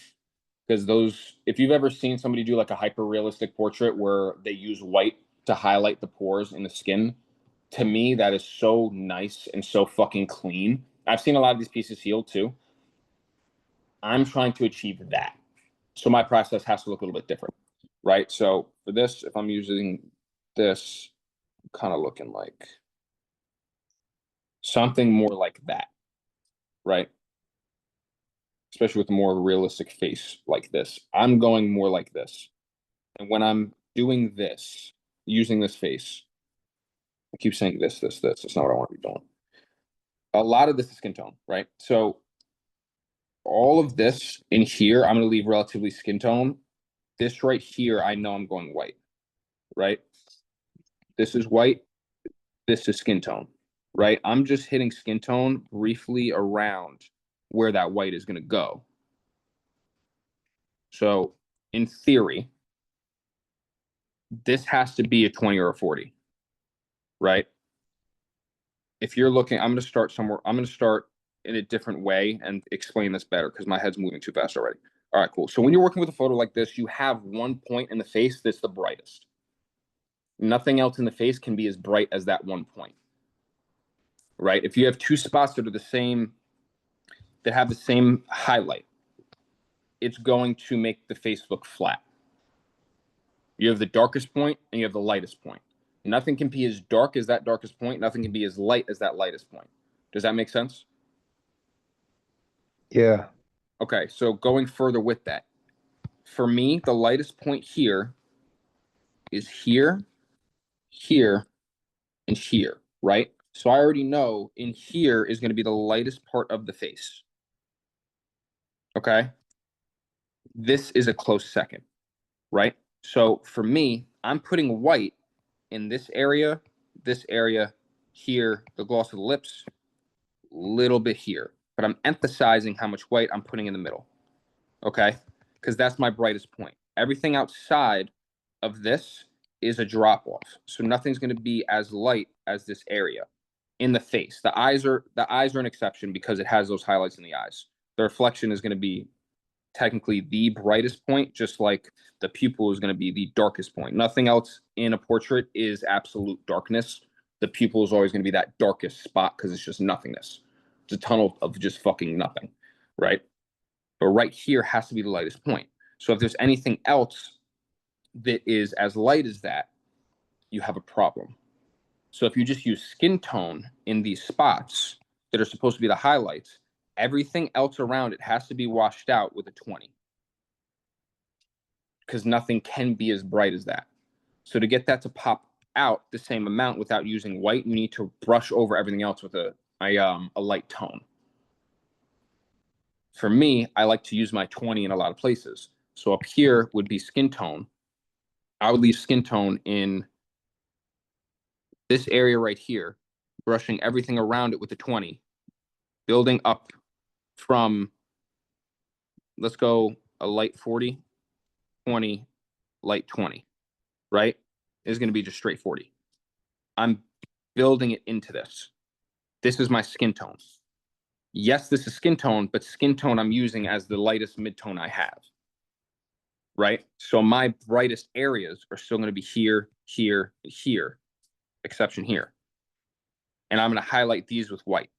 Because those, if you've ever seen somebody do like a hyper realistic portrait where they use white to highlight the pores in the skin, to me that is so nice and so fucking clean. I've seen a lot of these pieces healed too. I'm trying to achieve that, so my process has to look a little bit different, right? So for this, if I'm using this, I'm kind of looking like something more like that, right? Especially with a more realistic face like this, I'm going more like this. And when I'm doing this, using this face, I keep saying this. That's not what I want to be doing. A lot of this is skin tone, right? So all of this in here, I'm going to leave relatively skin tone. This right here, I know I'm going white, right? This is white. This is skin tone, right? I'm just hitting skin tone briefly around where that white is going to go. So in theory, this has to be a 20 or a 40, right? If you're looking, I'm going to start somewhere. I'm going to start in a different way and explain this better because my head's moving too fast already. All right, cool. So when you're working with a photo like this, you have one point in the face that's the brightest. Nothing else in the face can be as bright as that one point, right? If you have two spots that are the same, that have the same highlight, it's going to make the face look flat. You have the darkest point and you have the lightest point. Nothing can be as dark as that darkest point. Nothing can be as light as that lightest point. Does that make sense? Yeah. Okay, so going further with that, for me, the lightest point here is here, here, and here, right? So I already know in here is going to be the lightest part of the face. Okay. This is a close second, right? So for me, I'm putting white in this area, here, the gloss of the lips, little bit here, but I'm emphasizing how much white I'm putting in the middle. Okay. Because that's my brightest point. Everything outside of this is a drop off. So nothing's going to be as light as this area in the face. The eyes are an exception because it has those highlights in the eyes. The reflection is going to be technically the brightest point, just like the pupil is going to be the darkest point. Nothing else in a portrait is absolute darkness. The pupil is always going to be that darkest spot because it's just nothingness. It's a tunnel of just fucking nothing, right? But right here has to be the lightest point. So if there's anything else that is as light as that, you have a problem. So if you just use skin tone in these spots that are supposed to be the highlights, everything else around it has to be washed out with a 20. Because nothing can be as bright as that. So to get that to pop out the same amount without using white, you need to brush over everything else with a light tone. For me, I like to use my 20 in a lot of places. So up here would be skin tone. I would leave skin tone in this area right here, brushing everything around it with a 20, building up from, let's go a light 40, 20, light 20, right? Is going to be just straight 40. I'm building it into this. This is my skin tone. Yes, this is skin tone, but skin tone I'm using as the lightest mid-tone I have, right? So my brightest areas are still going to be here, here, here, exception here. And I'm going to highlight these with white.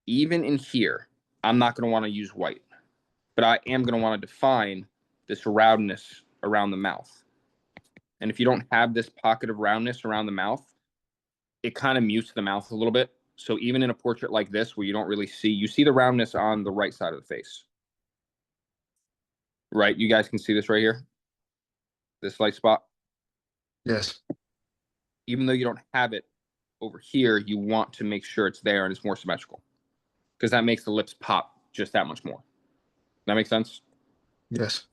Even in here, I'm not going to want to use white, but I am going to want to define this roundness around the mouth. And if you don't have this pocket of roundness around the mouth, it kind of mutes the mouth a little bit. So even in a portrait like this, where you don't really see, you see the roundness on the right side of the face. Right? You guys can see this right here. This light spot. Yes. Even though you don't have it over here, you want to make sure it's there and it's more symmetrical. Because that makes the lips pop just that much more. That makes sense? Yes.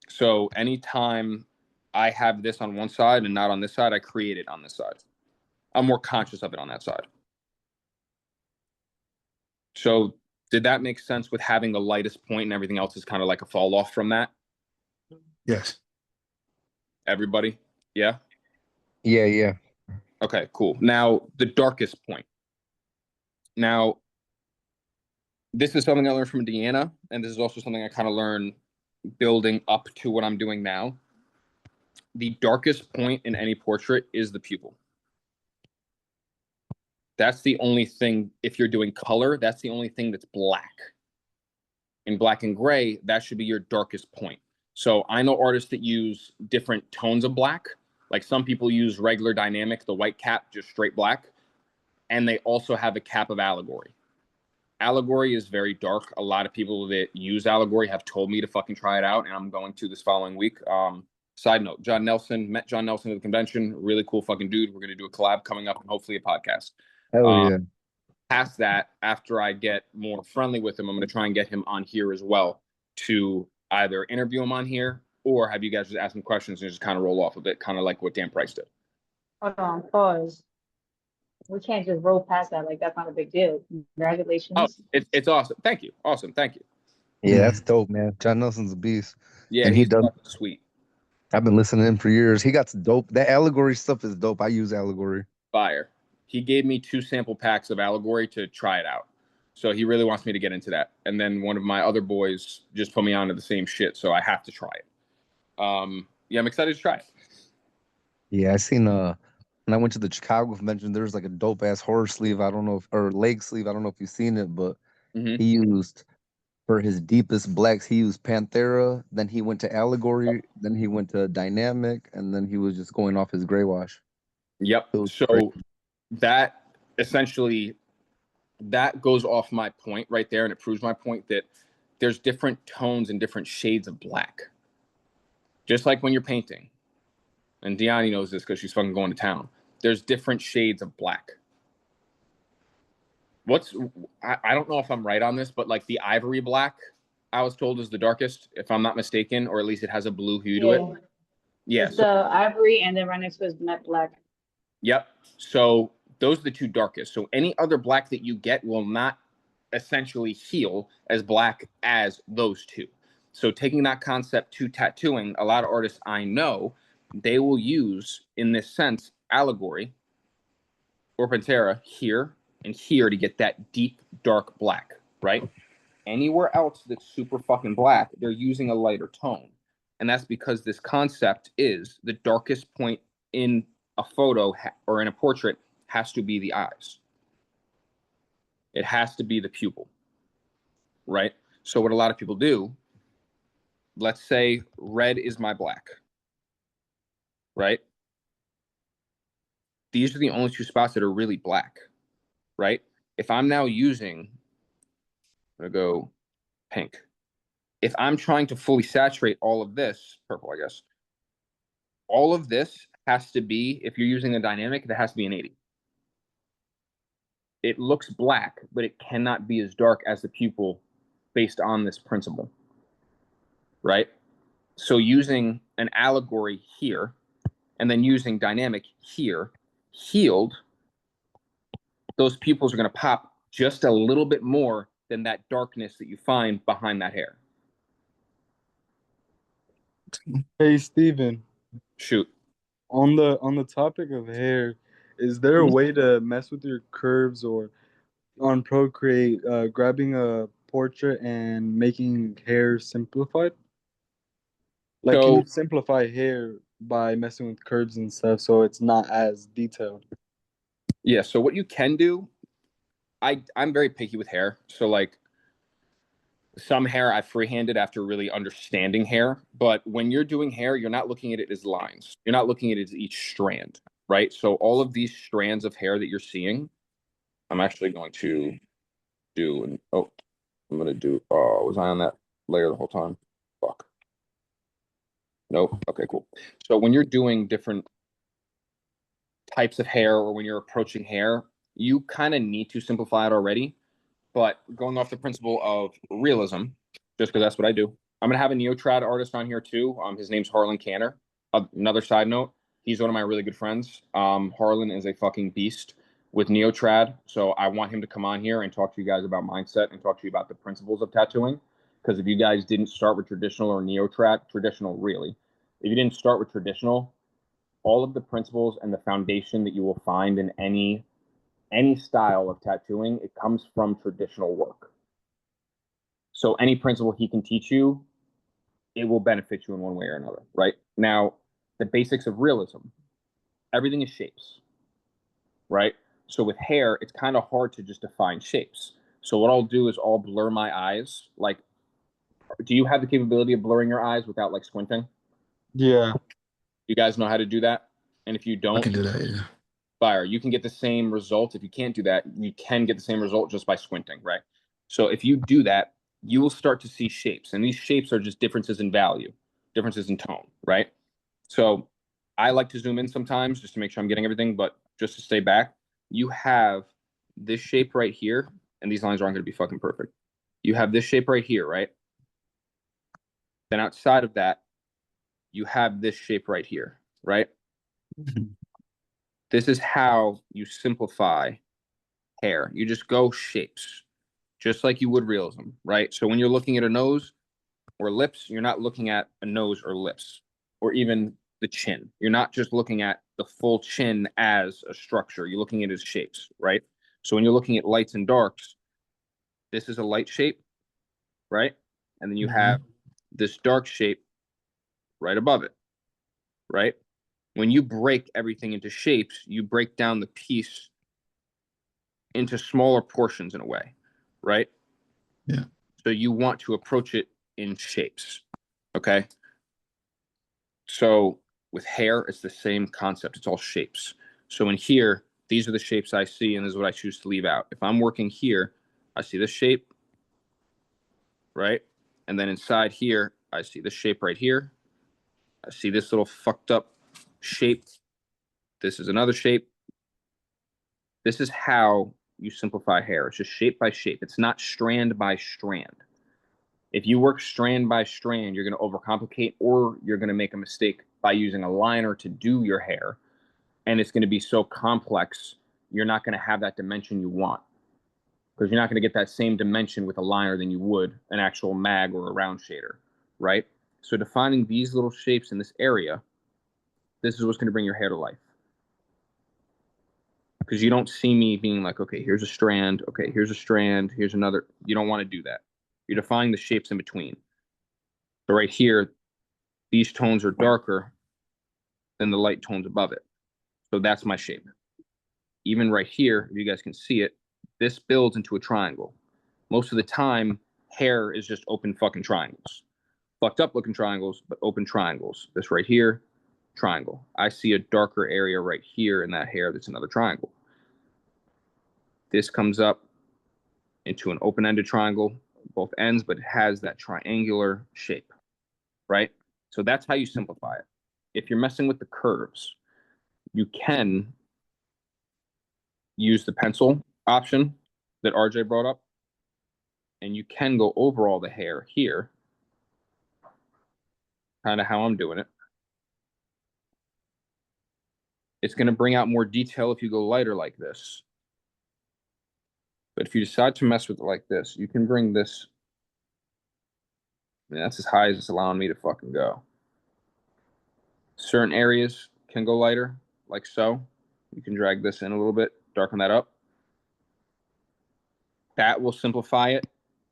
So anytime I have this on one side and not on this side, I create it on this side. I'm more conscious of it on that side. So did that make sense with having the lightest point and everything else is kind of like a fall off from that? Yes. Everybody? Yeah? Yeah. Okay, cool. Now, the darkest point. Now, this is something I learned from Deanna, and this is also something I kind of learned building up to what I'm doing now. The darkest point in any portrait is the pupil. That's the only thing, if you're doing color, that's the only thing that's black. In black and gray, that should be your darkest point. So I know artists that use different tones of black. Like some people use regular dynamic, the white cap, just straight black. And they also have a cap of allegory. Allegory is very dark. A lot of people that use allegory have told me to fucking try it out, and I'm going to this following week. Side note, John Nelson, met John Nelson at the convention. Really cool fucking dude. We're going to do a collab coming up and hopefully a podcast. Hell yeah. Past that, after I get more friendly with him, I'm going to try and get him on here as well to either interview him on here or have you guys just ask him questions and just kind of roll off a bit, kind of like what Dan Price did. Hold on, pause. We can't just roll past that like that's not a big deal. Congratulations. Oh, it's awesome. Thank you. Awesome. Thank you. Yeah, that's dope, man. John Nelson's a beast. Yeah, and he's does. Sweet. I've been listening to him for years. He got some dope. That allegory stuff is dope. I use allegory. Fire. He gave me 2 sample packs of allegory to try it out. So he really wants me to get into that. And then one of my other boys just put me onto the same shit, so I have to try it. Yeah, I'm excited to try it. Yeah, I seen when I went to the Chicago convention, there was like a dope ass horror sleeve. I don't know if, or leg sleeve. I don't know if you've seen it, but he used for his deepest blacks, he used Panthera, then he went to allegory, then he went to dynamic, and then he was just going off his gray wash. Yep. So great. that essentially that goes off my point right there, and it proves my point that there's different tones and different shades of black. Just like when you're painting, and Deani knows this because she's fucking going to town. There's different shades of black. I don't know if I'm right on this, but like the ivory black, I was told is the darkest, if I'm not mistaken, or at least it has a blue hue to it. Yeah. Yeah. It's the ivory, and then right next to it is matte black. Yep. So those are the two darkest. So any other black that you get will not essentially heal as black as those two. So taking that concept to tattooing, a lot of artists I know, they will use, in this sense, allegory or Pantera here and here to get that deep, dark black, right? Anywhere else that's super fucking black, they're using a lighter tone. And that's because this concept is the darkest point in a photo or in a portrait has to be the eyes. It has to be the pupil, right? So what a lot of people do, let's say red is my black, right? These are the only two spots that are really black, right? If I'm now using, I'm gonna go pink. If I'm trying to fully saturate all of this, purple, I guess, all of this has to be, if you're using a dynamic, that has to be an 80. It looks black, but it cannot be as dark as the pupil based on this principle, right? So using an allegory here and then using dynamic here, healed, those pupils are going to pop just a little bit more than that darkness that you find behind that hair. Hey, Steven, Shoot. on the topic of hair, is there a way to mess with your curves or on Procreate, grabbing a portrait and making hair simplified? Like, can you So simplify hair by messing with curves and stuff so it's not as detailed? yeah, so what you can do, I'm very picky with hair. So like some hair I freehanded after really understanding hair, but when you're doing hair, you're not looking at it as lines. You're not looking at it as each strand, right? So all of these strands of hair that you're seeing, I'm actually going to do, and oh, I'm gonna do, oh, was I on that layer the whole time? Fuck. Nope. Okay, cool. So when you're doing different types of hair or when you're approaching hair, you kind of need to simplify it already. But going off the principle of realism, just because that's what I do, I'm gonna have a Neotrad artist on here too. His name's Harlan Canner. Another side note, he's one of my really good friends. Harlan is a fucking beast with Neotrad, so I want him to come on here and talk to you guys about mindset and talk to you about the principles of tattooing. Because if you guys didn't start with traditional or Neotrad, traditional really, if you didn't start with traditional, all of the principles and the foundation that you will find in any style of tattooing, it comes from traditional work. So any principle he can teach you, it will benefit you in one way or another, right? Now, the basics of realism, everything is shapes, right? So with hair, it's kind of hard to just define shapes. So what I'll do is I'll blur my eyes. Like, do you have the capability of blurring your eyes without like squinting? Yeah. You guys know how to do that? And if you I don't, can do that, yeah. fire. You can get the same result. If you can't do that, you can get the same result just by squinting, right? So if you do that, you will start to see shapes. And these shapes are just differences in value, differences in tone, right? So I like to zoom in sometimes just to make sure I'm getting everything, but just to stay back, you have this shape right here, and these lines aren't going to be fucking perfect. You have this shape right here, right? Then outside of that, you have this shape right here, right? This is how you simplify hair. You just go shapes, just like you would realism, right? So when you're looking at a nose or lips, you're not looking at a nose or lips or even the chin. You're not just looking at the full chin as a structure. You're looking at it as shapes, right? So when you're looking at lights and darks, this is a light shape, right? And then you have this dark shape right above it, right? When you break everything into shapes, you break down the piece into smaller portions in a way, right? Yeah. So you want to approach it in shapes, okay? So with hair, it's the same concept. It's all shapes. So in here, these are the shapes I see, and this is what I choose to leave out. If I'm working here, I see this shape, right? And then inside here, I see this shape right here. I see this little fucked up shape. This is another shape. This is how you simplify hair. It's just shape by shape. It's not strand by strand. If you work strand by strand, you're going to overcomplicate, or you're going to make a mistake by using a liner to do your hair. And it's going to be so complex, you're not going to have that dimension you want. Because you're not going to get that same dimension with a liner than you would an actual mag or a round shader, right? So defining these little shapes in this area, this is what's going to bring your hair to life. Because you don't see me being like, okay, here's a strand, okay, here's a strand, here's another. You don't want to do that. You're defining the shapes in between. So right here, these tones are darker than the light tones above it. So that's my shape. Even right here, if you guys can see it, this builds into a triangle. Most of the time, hair is just open fucking triangles. Fucked up looking triangles, but open triangles. This right here, triangle. I see a darker area right here in that hair that's another triangle. This comes up into an open-ended triangle, both ends, but it has that triangular shape, right? So that's how you simplify it. If you're messing with the curves, you can use the pencil option that RJ brought up, and you can go over all the hair here, kind of how I'm doing it. It's going to bring out more detail if you go lighter like this. But if you decide to mess with it like this, you can bring this. I mean, that's as high as it's allowing me to fucking go. Certain areas can go lighter, like so. You can drag this in a little bit, darken that up. That will simplify it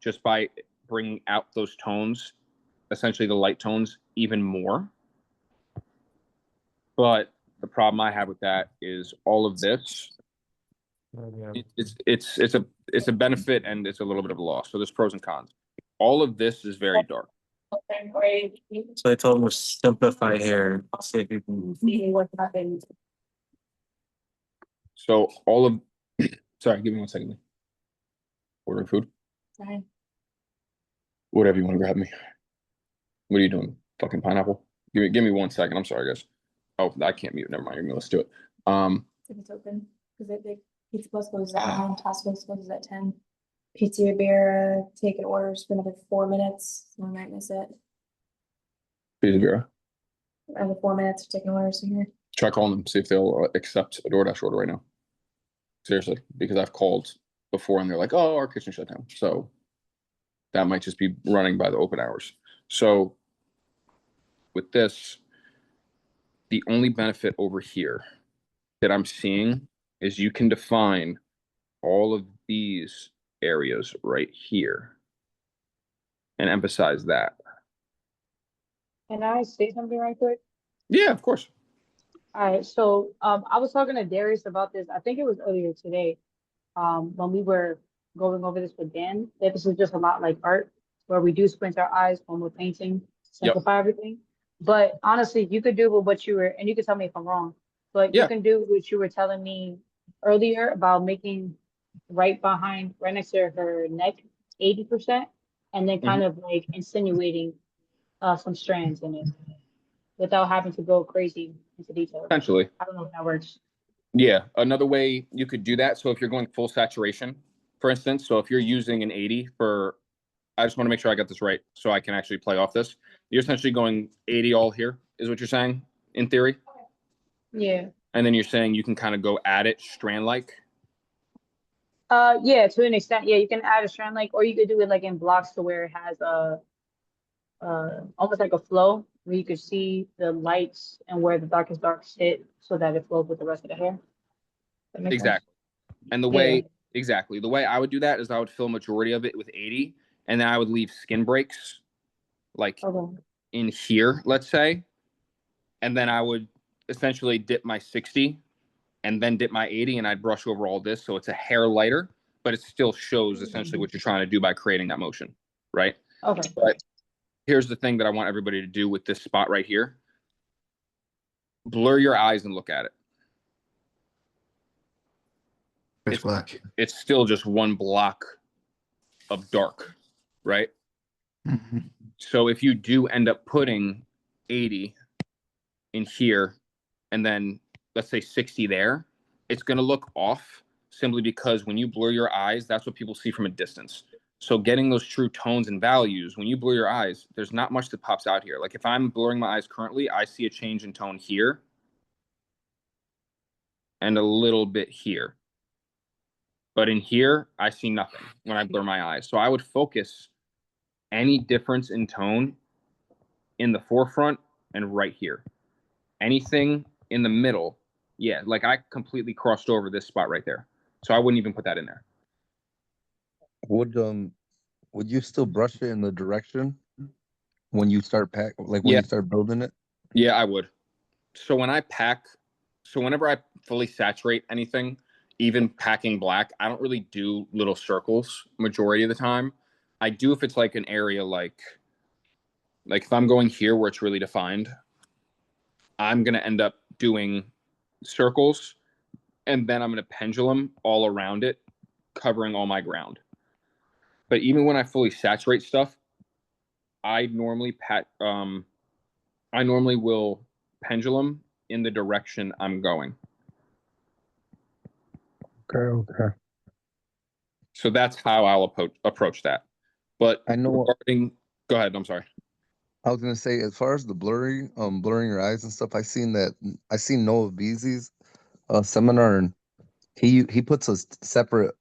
just by bringing out those tones, essentially the light tones, even more. But the problem I have with that is all of this. It's a benefit and it's a little bit of a loss. So there's pros and cons. All of this is very dark. So I told him to simplify hair. See if you can See what happens. So all of, sorry, give me 1 second. Ordering food. Fine. Whatever you want to grab me. What are you doing? Fucking pineapple? Give me 1 second. I'm sorry, guys. Oh, I can't mute. Never mind. Let's do it. If it's open, because Pizza Plus closes at 9, Tasco's closes at 10. Pizzeria Bear taking orders for another 4 minutes, so I might miss it. Pizza Bureau. Another 4 minutes for taking orders in here. Try calling them, see if they'll accept a DoorDash order right now. Seriously, because I've called before and they're like, oh, our kitchen shut down. So that might just be running by the open hours. So with this, the only benefit over here that I'm seeing is you can define all of these areas right here and emphasize that. Can I say something right quick? Yeah, of course. All right, so I was talking to Darius about this. I think it was earlier today, when we were going over this with Dan. That this is just a lot like art, where we do squint our eyes when we're painting, simplify everything. But honestly, you could do with what you were, and you can tell me if I'm wrong. But you can do what you were telling me earlier about making right next to her neck, 80%, and then kind of like insinuating some strands in it, without having to go crazy into detail. Essentially. I don't know if that works. Yeah, another way you could do that. So if you're going full saturation, for instance, so if you're using an 80 for, I just want to make sure I got this right so I can actually play off this. You're essentially going 80 all here, is what you're saying, in theory? Yeah. And then you're saying you can kind of go at it strand-like? Yeah, to an extent. Yeah, you can add a strand like, or you could do it like in blocks to where it has almost like a flow where you could see the lights and where the darkest darks hit so that it flows with the rest of the hair. That makes sense? And the way, exactly. The way I would do that is I would fill majority of it with 80, and then I would leave skin breaks like in here, let's say. And then I would essentially dip my 60 and then dip my 80, and I'd brush over all this. So it's a hair lighter, but it still shows essentially what you're trying to do by creating that motion, right? Okay. But here's the thing that I want everybody to do with this spot right here. Blur your eyes and look at it. It's black. It's still just one block of dark, right? So if you do end up putting 80 in here and then let's say 60 there, it's going to look off simply because when you blur your eyes, that's what people see from a distance. So getting those true tones and values, when you blur your eyes, there's not much that pops out here. Like if I'm blurring my eyes currently, I see a change in tone here and a little bit here. But in here, I see nothing when I blur my eyes. So I would focus any difference in tone in the forefront and right here. Anything in the middle, yeah, like I completely crossed over this spot right there. So I wouldn't even put that in there. Would you still brush it in the direction when you start when Yeah. you start building it? Yeah, I would. So when I pack, so whenever I fully saturate anything, even packing black, I don't really do little circles majority of the time. I do if it's like an area like if I'm going here where it's really defined, I'm going to end up doing circles and then I'm going to pendulum all around it, covering all my ground. But even when I fully saturate stuff, I normally will pendulum in the direction I'm going. Okay. So that's how I'll approach that. But I know. Go ahead. I'm sorry. I was gonna say, as far as the blurring your eyes and stuff, I seen Noah Beasley's seminar, and he puts a separate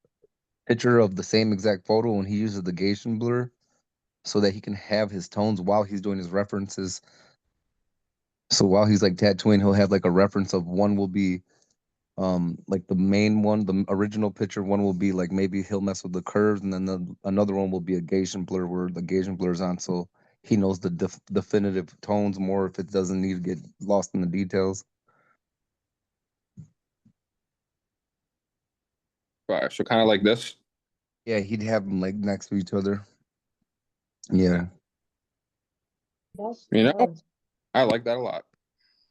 picture of the same exact photo, and he uses the Gaussian blur so that he can have his tones while he's doing his references. So while he's like tattooing, he'll have like a reference of one will be like the main one, the original picture. One will be like maybe he'll mess with the curves, and then another one will be a Gaussian blur where the Gaussian blur's on, so he knows the definitive tones more if it doesn't need to get lost in the details. Right. So kind of like this. Yeah, he'd have them like next to each other. Yeah. You know, I like that a lot.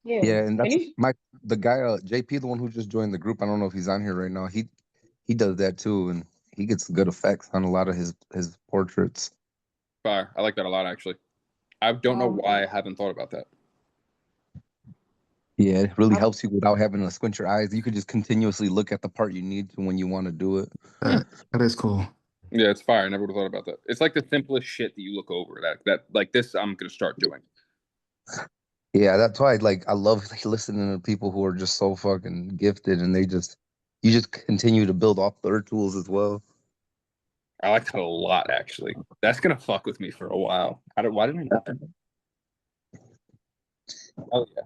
Yeah. Yeah, and that's And the guy JP, the one who just joined the group. I don't know if he's on here right now. He does that too, and he gets good effects on a lot of his portraits. Fire. I like that a lot, actually. I don't know why I haven't thought about that. Yeah, it really helps you without having to squint your eyes. You could just continuously look at the part you need to when you want to do it. That is cool. Yeah, it's fire. I never would have thought about that. It's like the simplest shit that you look over. That like this, I'm gonna start doing. Yeah, that's why I love listening to people who are just so fucking gifted, and you just continue to build off their tools as well. I like that a lot, actually. That's gonna fuck with me for a while. Why didn't I know that? Oh yeah.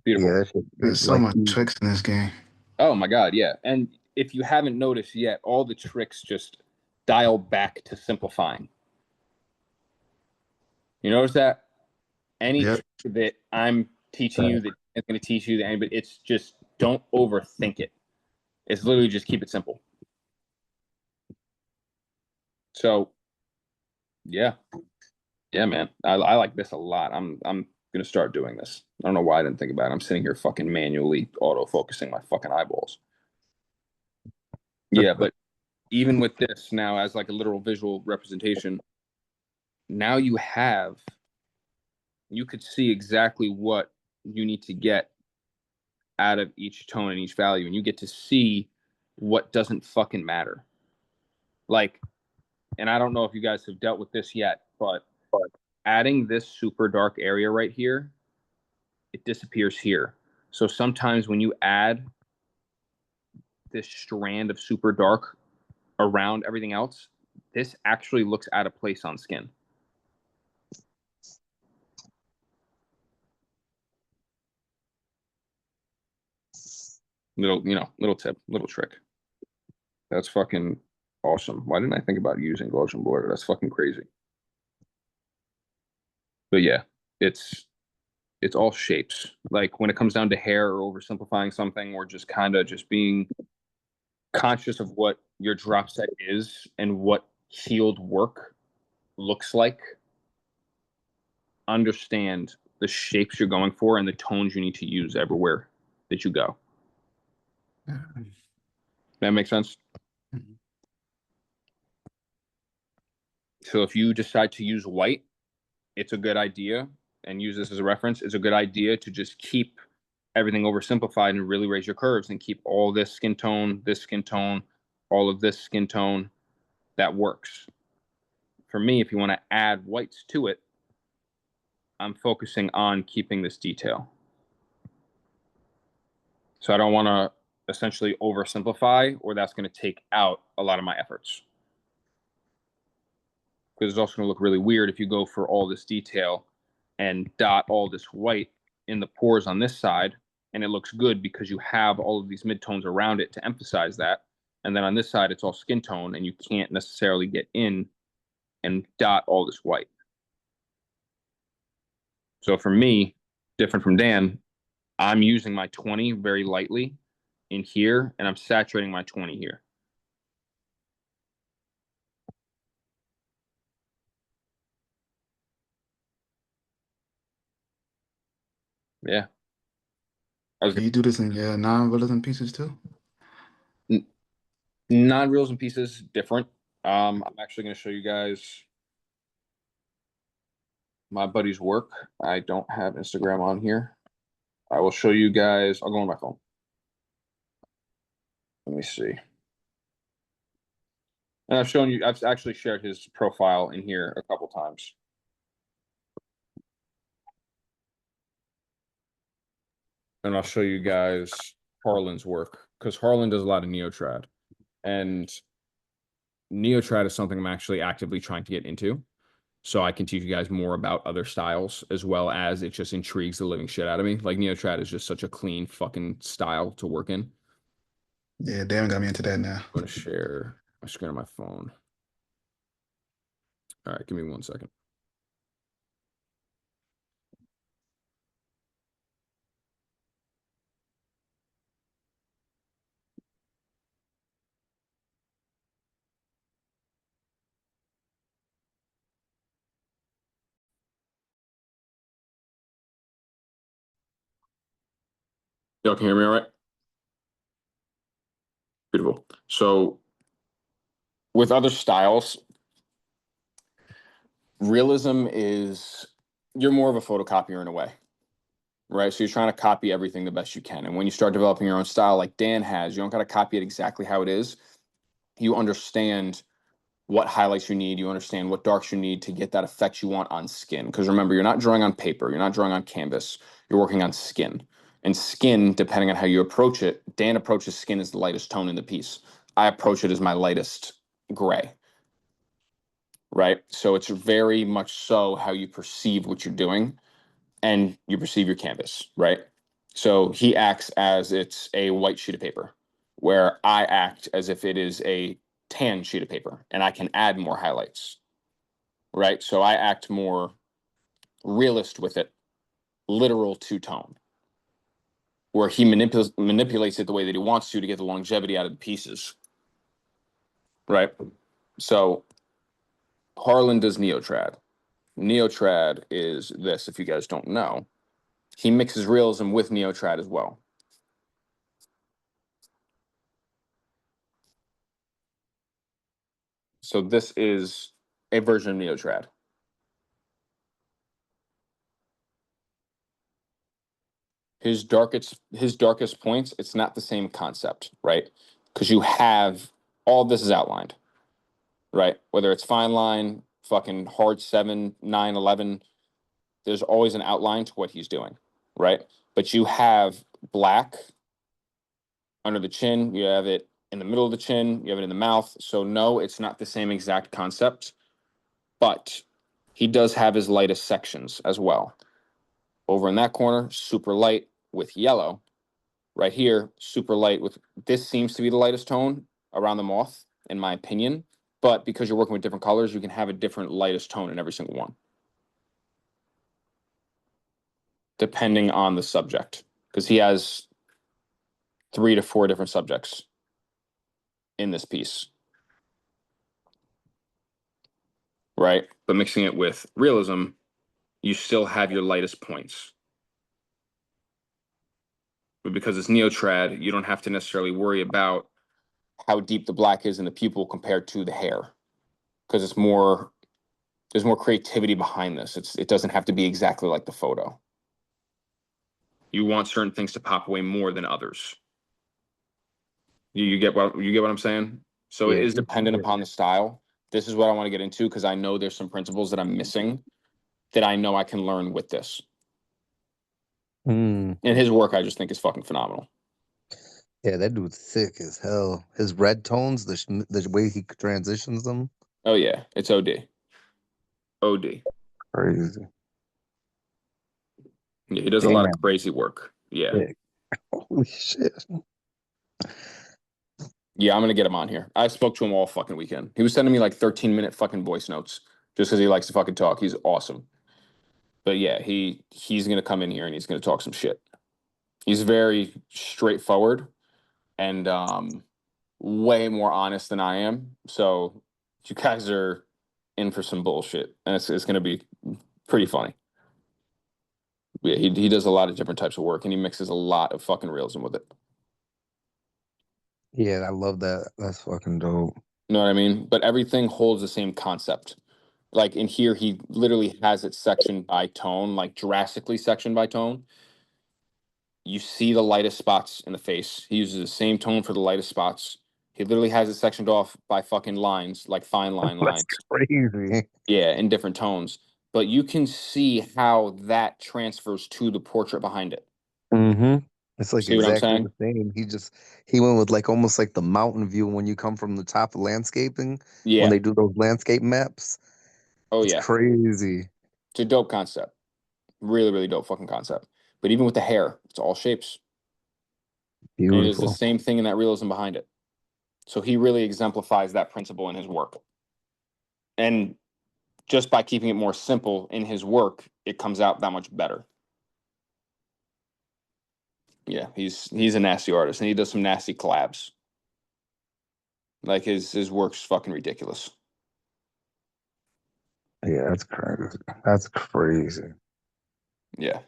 Beautiful. Yeah, There's so much tricks in this game. Oh my god, yeah. And if you haven't noticed yet, all the tricks just dial back to simplifying. You notice that? Any trick that I'm teaching you that is going to teach you that anybody, it's just don't overthink it. It's literally just keep it simple. So yeah, man, I like this a lot. I'm gonna start doing this. I don't know why I didn't think about it. I'm sitting here fucking manually auto focusing my fucking eyeballs. Yeah, but even with this now as like a literal visual representation, now you could see exactly what you need to get out of each tone and each value, and you get to see what doesn't fucking matter. Like, and I don't know if you guys have dealt with this yet, but adding this super dark area right here, it disappears here. So sometimes when you add this strand of super dark around everything else, this actually looks out of place on skin. Little tip, little trick. That's fucking awesome. Why didn't I think about using Gaussian blur? That's fucking crazy. But yeah, it's all shapes. Like when it comes down to hair or oversimplifying something, or just kind of just being conscious of what your drop set is and what healed work looks like. Understand the shapes you're going for and the tones you need to use everywhere that you go. That makes sense? So if you decide to use white, it's a good idea, and use this as a reference, it's a good idea to just keep everything oversimplified and really raise your curves and keep all this skin tone, all of this skin tone, that works. For me, if you want to add whites to it, I'm focusing on keeping this detail. So I don't want to essentially oversimplify, or that's going to take out a lot of my efforts. Because it's also going to look really weird if you go for all this detail and dot all this white in the pores on this side, and it looks good because you have all of these midtones around it to emphasize that. And then on this side, it's all skin tone, and you can't necessarily get in and dot all this white. So for me, different from Dan, I'm using my 20 very lightly in here, and I'm saturating my 20 here. Yeah. Do you do this in your non-realism pieces too? Non-realism pieces, different. I'm actually going to show you guys my buddy's work. I don't have Instagram on here. I will show you guys. I'll go on my phone. Let me see. And I've actually shared his profile in here a couple times. And I'll show you guys Harlan's work, because Harlan does a lot of Neotrad. And Neotrad is something I'm actually actively trying to get into. So I can teach you guys more about other styles, as well as it just intrigues the living shit out of me. Like, Neotrad is just such a clean fucking style to work in. Yeah, Darren got me into that now. I'm going to share my screen on my phone. All right, give me 1 second. Y'all can hear me all right? Beautiful. So with other styles, realism is, you're more of a photocopier in a way, right? So you're trying to copy everything the best you can. And when you start developing your own style like Dan has, you don't got to copy it exactly how it is. You understand what highlights you need. You understand what darks you need to get that effect you want on skin. Because remember, you're not drawing on paper. You're not drawing on canvas. You're working on skin. And skin, depending on how you approach it, Dan approaches skin as the lightest tone in the piece. I approach it as my lightest gray. Right? So it's very much so how you perceive what you're doing and you perceive your canvas, right? So he acts as it's a white sheet of paper, where I act as if it is a tan sheet of paper, and I can add more highlights, right? So I act more realist with it, literal two-tone, where he manipulates it the way that he wants to get the longevity out of the pieces, right? So Harlan does Neotrad. Neotrad is this, if you guys don't know. He mixes realism with Neotrad as well. So this is a version of Neotrad. His darkest points, it's not the same concept, right? Because you have all this is outlined, right? Whether it's fine line, fucking hard 7, 9, 11, there's always an outline to what he's doing, right? But you have black under the chin, you have it in the middle of the chin, you have it in the mouth. So no, it's not the same exact concept, but he does have his lightest sections as well. Over in that corner, super light with yellow. Right here, super light with, this seems to be the lightest tone around the moth, in my opinion. But because you're working with different colors, you can have a different lightest tone in every single one, depending on the subject. Because he has 3 to 4 different subjects in this piece. Right? But mixing it with realism, you still have your lightest points. But because it's Neotrad, you don't have to necessarily worry about how deep the black is in the pupil compared to the hair. Because it's more, there's more creativity behind this. It doesn't have to be exactly like the photo. You want certain things to pop away more than others. You get what I'm saying? So it Yeah. is dependent upon the style. This is what I want to get into because I know there's some principles that I'm missing that I know I can learn with this. Mm. And his work, I just think, is fucking phenomenal. Yeah, that dude's sick as hell. His red tones, the way he transitions them, Oh yeah, it's OD. OD. crazy. Yeah, he does a lot of Damn. crazy work. Yeah. Sick. Holy shit. Yeah, I'm gonna get him on here. I spoke to him all fucking weekend. He was sending me like 13-minute fucking voice notes just because he likes to fucking talk. He's awesome. But yeah, he's gonna come in here and he's gonna talk some shit. He's very straightforward and way more honest than I am. So you guys are in for some bullshit, and it's gonna be pretty funny. Yeah, he does a lot of different types of work, and he mixes a lot of fucking realism with it. Yeah, I love that. That's fucking dope. You know what I mean? But everything holds the same concept. Like in here, he literally has it sectioned by tone, like drastically sectioned by tone. You see the lightest spots in the face. He uses the same tone for the lightest spots. He literally has it sectioned off by fucking lines, like fine line lines. That's crazy. Yeah, in different tones. But you can see how that transfers to the portrait behind it. Mm-hmm. It's like See what I'm exactly saying? the same. He went with like almost like the mountain view when you come from the top of landscaping, when Yeah. they do those landscape maps. Oh It's yeah. crazy. It's a dope concept. Really, really dope fucking concept. But even with the hair, it's all shapes. And it is the Beautiful. same thing in that realism behind it. So he really exemplifies that principle in his work. And just by keeping it more simple in his work, it comes out that much better. Yeah, he's a nasty artist, and he does some nasty collabs. Like his work's fucking ridiculous. Yeah, that's crazy. That's crazy. Yeah.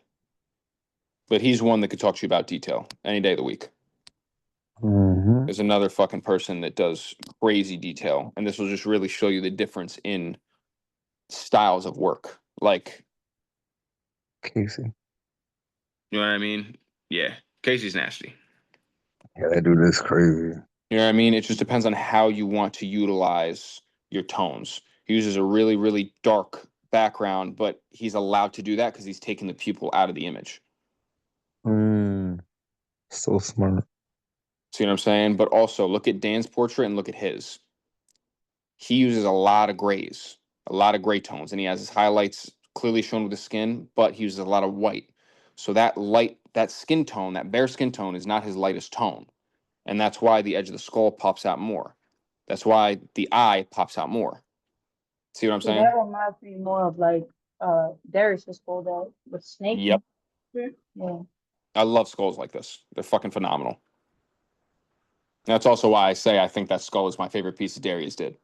But he's one that could talk to you about detail any day of the week. Mm-hmm. There's another fucking person that does crazy detail, and this will just really show you the difference in styles of work. Like, Casey. you know what I mean? Yeah. Casey's nasty. Yeah, that dude is crazy. You know what I mean? It just depends on how you want to utilize your tones. He uses a really, really dark background, but he's allowed to do that because he's taking the pupil out of the image. So smart. See what I'm saying? But also look at Dan's portrait and look at his. He uses a lot of grays, a lot of gray tones, and he has his highlights clearly shown with the skin, but he uses a lot of white. So that light, that skin tone, that bare skin tone is not his lightest tone. And that's why the edge of the skull pops out more. That's why the eye pops out more. See what I'm So saying? that reminds me more of like Darius' skull that with Snake. Yep. Yeah. I love skulls like this. They're fucking phenomenal. That's also why I say I think that skull is my favorite piece that Darius did.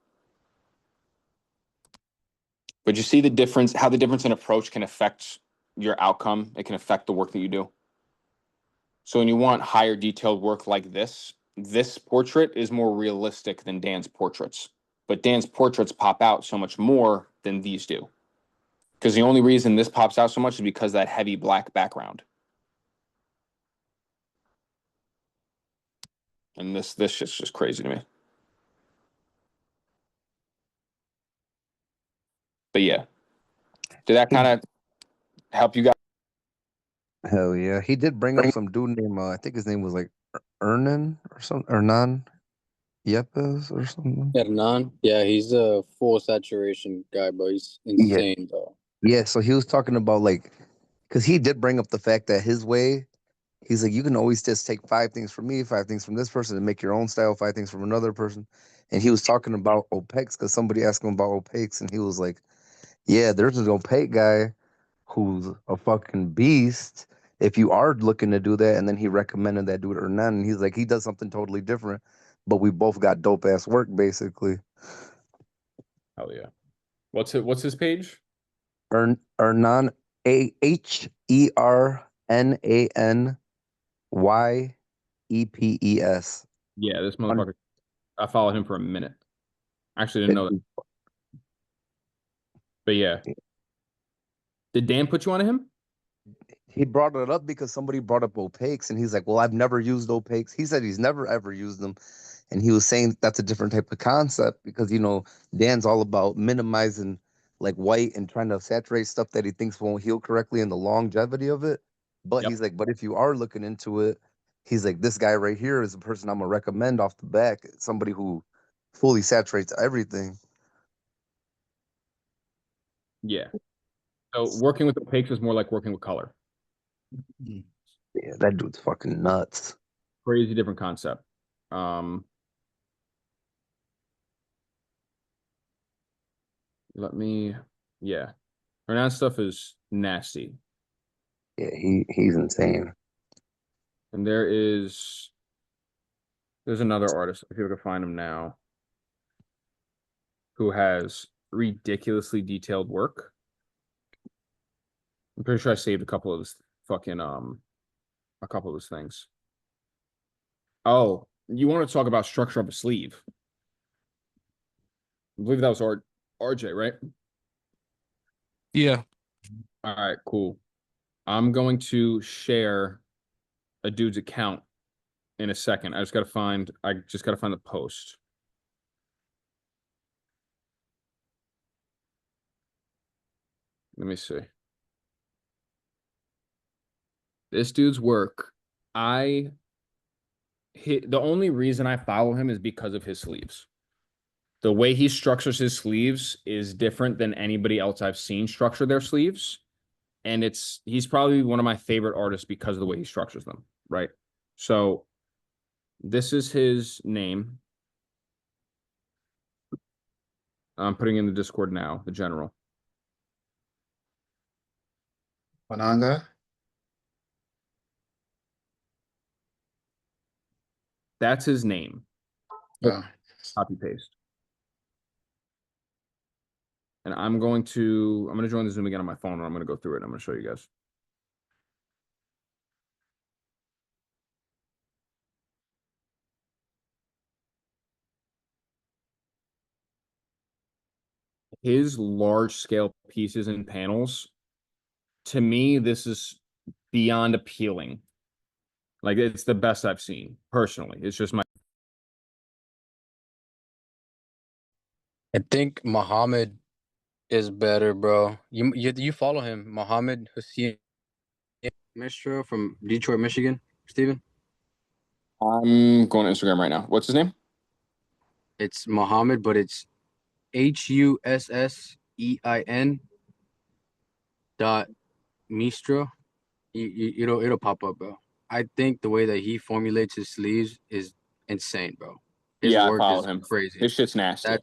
But you see the difference, how the difference in approach can affect your outcome. It can affect the work that you do. So when you want higher detailed work like this portrait is more realistic than Dan's portraits. But Dan's portraits pop out so much more than these do. Because the only reason this pops out so much is because of that heavy black background. And this shit's just crazy to me. But yeah. Did that kind of help you guys? Hell yeah. He did bring up some dude named, I think his name was like Ernan or something, Ernan Yepes or something. Hernan, yeah, he's a full saturation guy, but he's insane though. Yeah, so he was talking about like, because he did bring up the fact that his way, he's like, you can always just take 5 things from me, 5 things from this person, and make your own style, 5 things from another person. And he was talking about opaques because somebody asked him about opaques, and he was like, yeah, there's an opaque guy who's a fucking beast if you are looking to do that. And then he recommended that dude Hernan, and he's like, he does something totally different, but we both got dope ass work basically. Hell yeah. What's his page? Hernan, HERNANYEPES. Yeah, this motherfucker. I followed him for a minute. I actually didn't know that. But yeah. Did Dan put you on him? he brought it up because somebody brought up opaques, and he's like, "Well, I've never used opaques." He said he's never ever used them, and he was saying that's a different type of concept because Dan's all about minimizing like white and trying to saturate stuff that he thinks won't heal correctly and the longevity of it. But Yep. he's like, but if you are looking into it, he's like, this guy right here is the person I'm gonna recommend off the back, somebody who fully saturates everything. Yeah. So working with opaques is more like working with color. Yeah, that dude's fucking nuts. Crazy different concept. Yeah. Hernan stuff is nasty. Yeah, he's insane. And there's another artist, if you can find him now, who has ridiculously detailed work. I'm pretty sure I saved a couple of his things. Oh, you want to talk about structure of a sleeve? I believe that was RJ, right? Yeah. All right, cool. I'm going to share a dude's account in a second. I just gotta find the post. Let me see. This dude's work, the only reason I follow him is because of his sleeves. The way he structures his sleeves is different than anybody else I've seen structure their sleeves. And he's probably one of my favorite artists because of the way he structures them, right? So this is his name. I'm putting in the Discord now, the general. Pananga. That's his name. Oh. Copy paste. And I'm going to join the Zoom again on my phone, and I'm going to go through it. I'm going to show you guys. His large scale pieces and panels, to me, this is beyond appealing. Like, it's the best I've seen personally. It's just my. I think Muhammad is better, bro. You follow him, Muhammad Hussein Mistro from Detroit, Michigan, Steven? I'm going to Instagram right now. What's his name? It's Muhammad, but it's HUSSEIN .Mistro. It'll pop up, bro. I think the way that he formulates his sleeves is insane, bro. His Yeah, I work follow is him. crazy. His shit's nasty.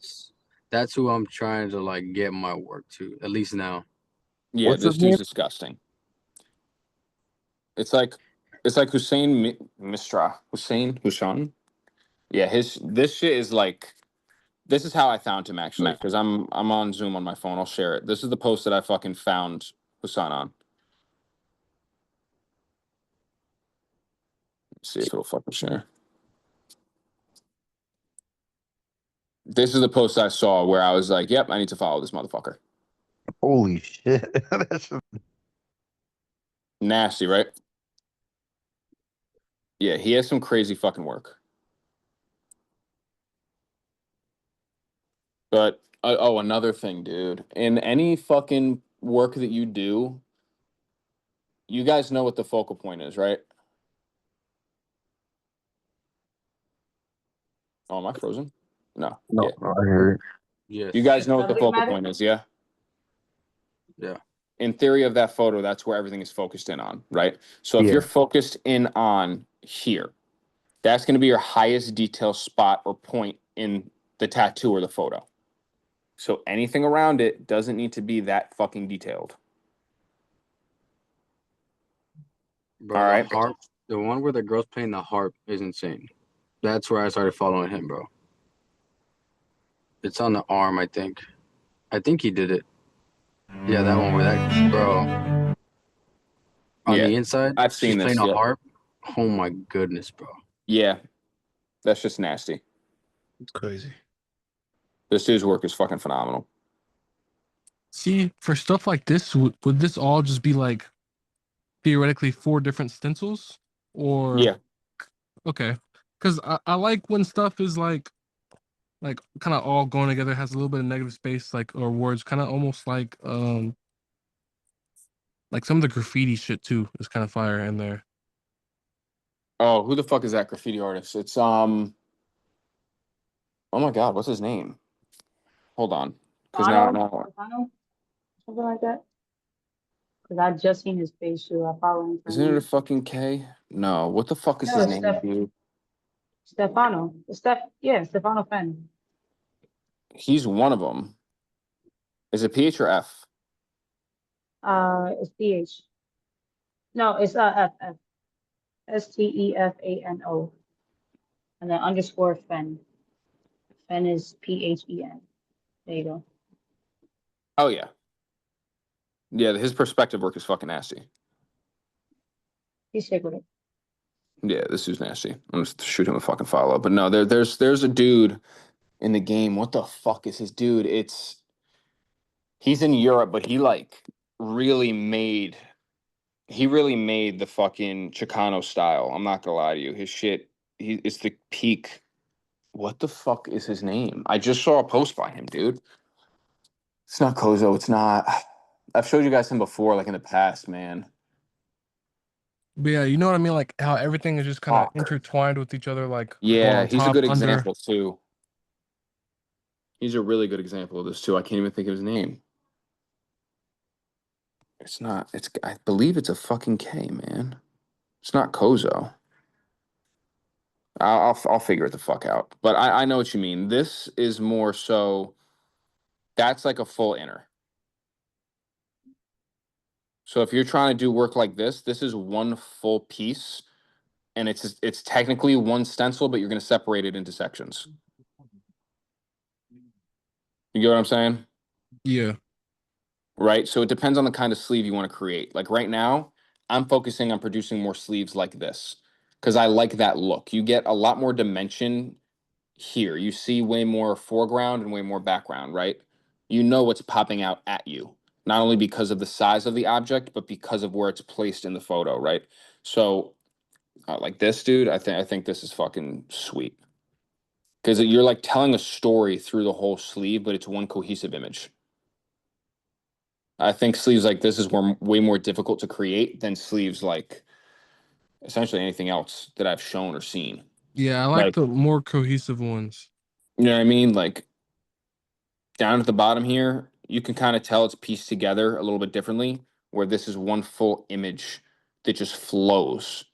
That's who I'm trying to like get my work to, at least now. Yeah, What's this his name? dude's disgusting. It's like Hussein Mistra. Hushan. Yeah, this shit is like, this is how I found him actually, because I'm on Zoom on my phone. I'll share it. This is the post that I fucking found Hussan on. Let's see if it'll fucking share. This is the post I saw where I was like, yep, I need to follow this motherfucker. Holy shit. That's Nasty, right? Yeah, he has some crazy fucking work. But, another thing, dude. In any fucking work that you do, you guys know what the focal point is, right? Oh, am I frozen? No. no, Yeah. I heard it. Yes. You guys know what the Subject focal matter? point is, yeah? Yeah. In theory of that photo, that's where everything is focused in on, right? So if Yeah. you're focused in on here, that's going to be your highest detail spot or point in the tattoo or the photo. So anything around it doesn't need to be that fucking detailed. Bro, All right. the harp, the one where the girl's playing the harp is insane. That's where I started following him, bro. It's on the arm, I think. I think he did it. Yeah, that one where that, bro. On Yeah, the inside, I've seen she's this, playing a yeah. harp. Oh my goodness, bro. Yeah, that's just nasty. It's crazy. This dude's work is fucking phenomenal. See, for stuff like this, would this all just be like theoretically 4 different stencils, or Yeah. okay, because I like when stuff is like kind of all going together, has a little bit of negative space, like, or words, kind of almost like some of the graffiti shit too is kind of fire in there. Oh, who the fuck is that graffiti artist? It's oh my god, what's his name? Hold on, because now Stefano, something like that. Because I just seen his page too. I follow him. isn't it a fucking K? No, what the fuck is No, his it's name, dude? Stefano. Stefano Fen. He's one of them. Is it PH or F? It's PH. No, it's F. Stefano. And then underscore Fen. Fen is PHEN. There you go. Oh yeah. Yeah, his perspective work is fucking nasty. He's sick with it. Yeah, this dude's nasty. I'm just shoot him a fucking follow. But no, there's a dude in the game. What the fuck is his dude? He's in Europe, but he like really made the fucking Chicano style. I'm not gonna lie to you. His shit, it's the peak. What the fuck is his name? I just saw a post by him, dude. It's not Kozo. It's not. I've showed you guys him before, like in the past, man. But yeah, you know what I mean, like how everything is just kind of Fuck. intertwined with each other, like Yeah, on he's a top, good under. example too. He's a really good example of this too. I can't even think of his name. It's not. I believe it's a fucking K, man. It's not Kozo. I'll figure it the fuck out. But I know what you mean. This is more so. That's like a full inner. So if you're trying to do work like this is one full piece, and it's technically one stencil, but you're going to separate it into sections. You get what I'm saying? Yeah. Right? So it depends on the kind of sleeve you want to create. Like right now, I'm focusing on producing more sleeves like this because I like that look. You get a lot more dimension here. You see way more foreground and way more background, right? You know what's popping out at you, not only because of the size of the object, but because of where it's placed in the photo, right? So like this dude, I think this is fucking sweet. Because you're like telling a story through the whole sleeve, but it's one cohesive image. I think sleeves like this is way more difficult to create than sleeves like essentially anything else that I've shown or seen. Yeah, I like the more cohesive ones. You know what I mean? Like down at the bottom here, you can kind of tell it's pieced together a little bit differently, where this is one full image that just flows.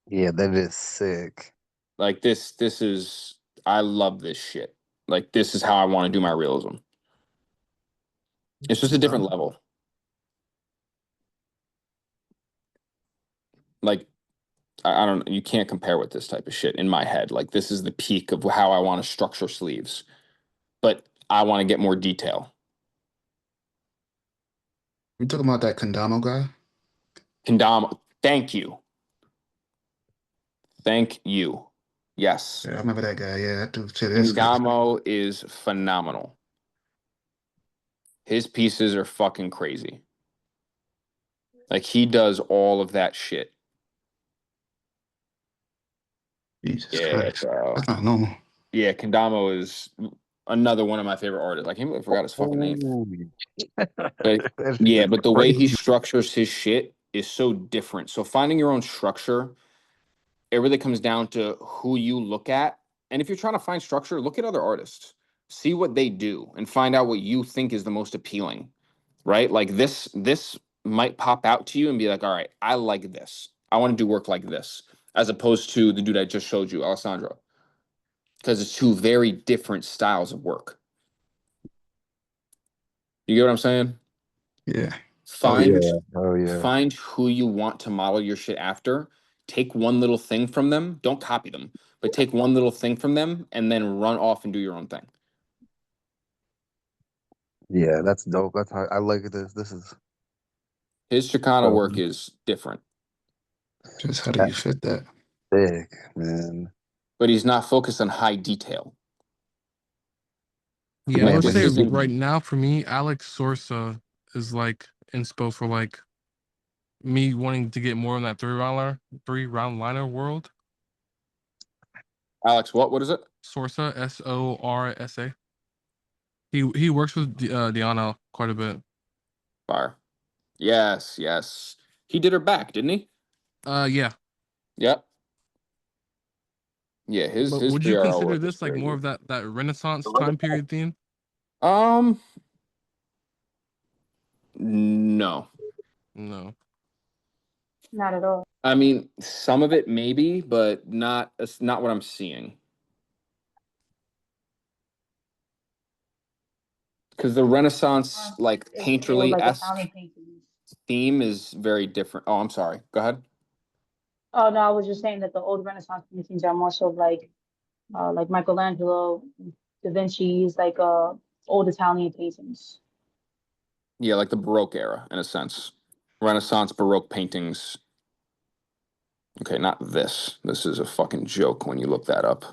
Yeah, that is sick. Like this is, I love this shit. Like this is how I want to do my realism. It's just a different level. Like, I don't, you can't compare with this type of shit in my head. Like this is the peak of how I want to structure sleeves, but I want to get more detail. You talking about that Kendama guy? Kendama, thank you. Thank you. Yes. Yeah, I remember that guy. Yeah, that dude shit is good. Kendama is phenomenal. His pieces are fucking crazy. Like he does all of that shit. Jesus Yeah, Christ. That's not normal. Yeah, Kendama is another one of my favorite artists. Like I forgot his fucking name. But, yeah, but the way he structures his shit is so different. So finding your own structure, it really comes down to who you look at. And if you're trying to find structure, look at other artists. See what they do and find out what you think is the most appealing. Right? Like this might pop out to you and be like, all right, I like this. I want to do work like this, as opposed to the dude I just showed you, Alessandro. Because it's two very different styles of work. You get what I'm saying? Yeah. Find who you want to model your shit after. Take one little thing from them. Don't copy them, but take one little thing from them and then run off and do your own thing. Yeah, that's dope. That's how I like this. This is his Chicano work is different. Just how do you fit that? Big, man. But he's not focused on high detail. Yeah, I would say right now for me, Alex Sorsa is like inspo for like me wanting to get more in that three round liner world. Alex, what is it? Sorsa, Sorsa. He works with Deanna quite a bit. Fire. Yes, yes. He did her back, didn't he? Yeah. Yep. Yeah, his But his would you 3RL consider work is this like crazy. more of that Renaissance time period theme? No. No. Not at all. I mean, some of it maybe, but not. It's not what I'm seeing. Because the Renaissance, like It's more painterly like esque Italian paintings. theme is very different. Oh, I'm sorry. Go ahead. Oh no, I was just saying that the old Renaissance paintings are more so like Michelangelo, Da Vinci's old Italian paintings. Yeah, like the Baroque era in a sense. Renaissance Baroque paintings. Okay, not this. This is a fucking joke when you look that up.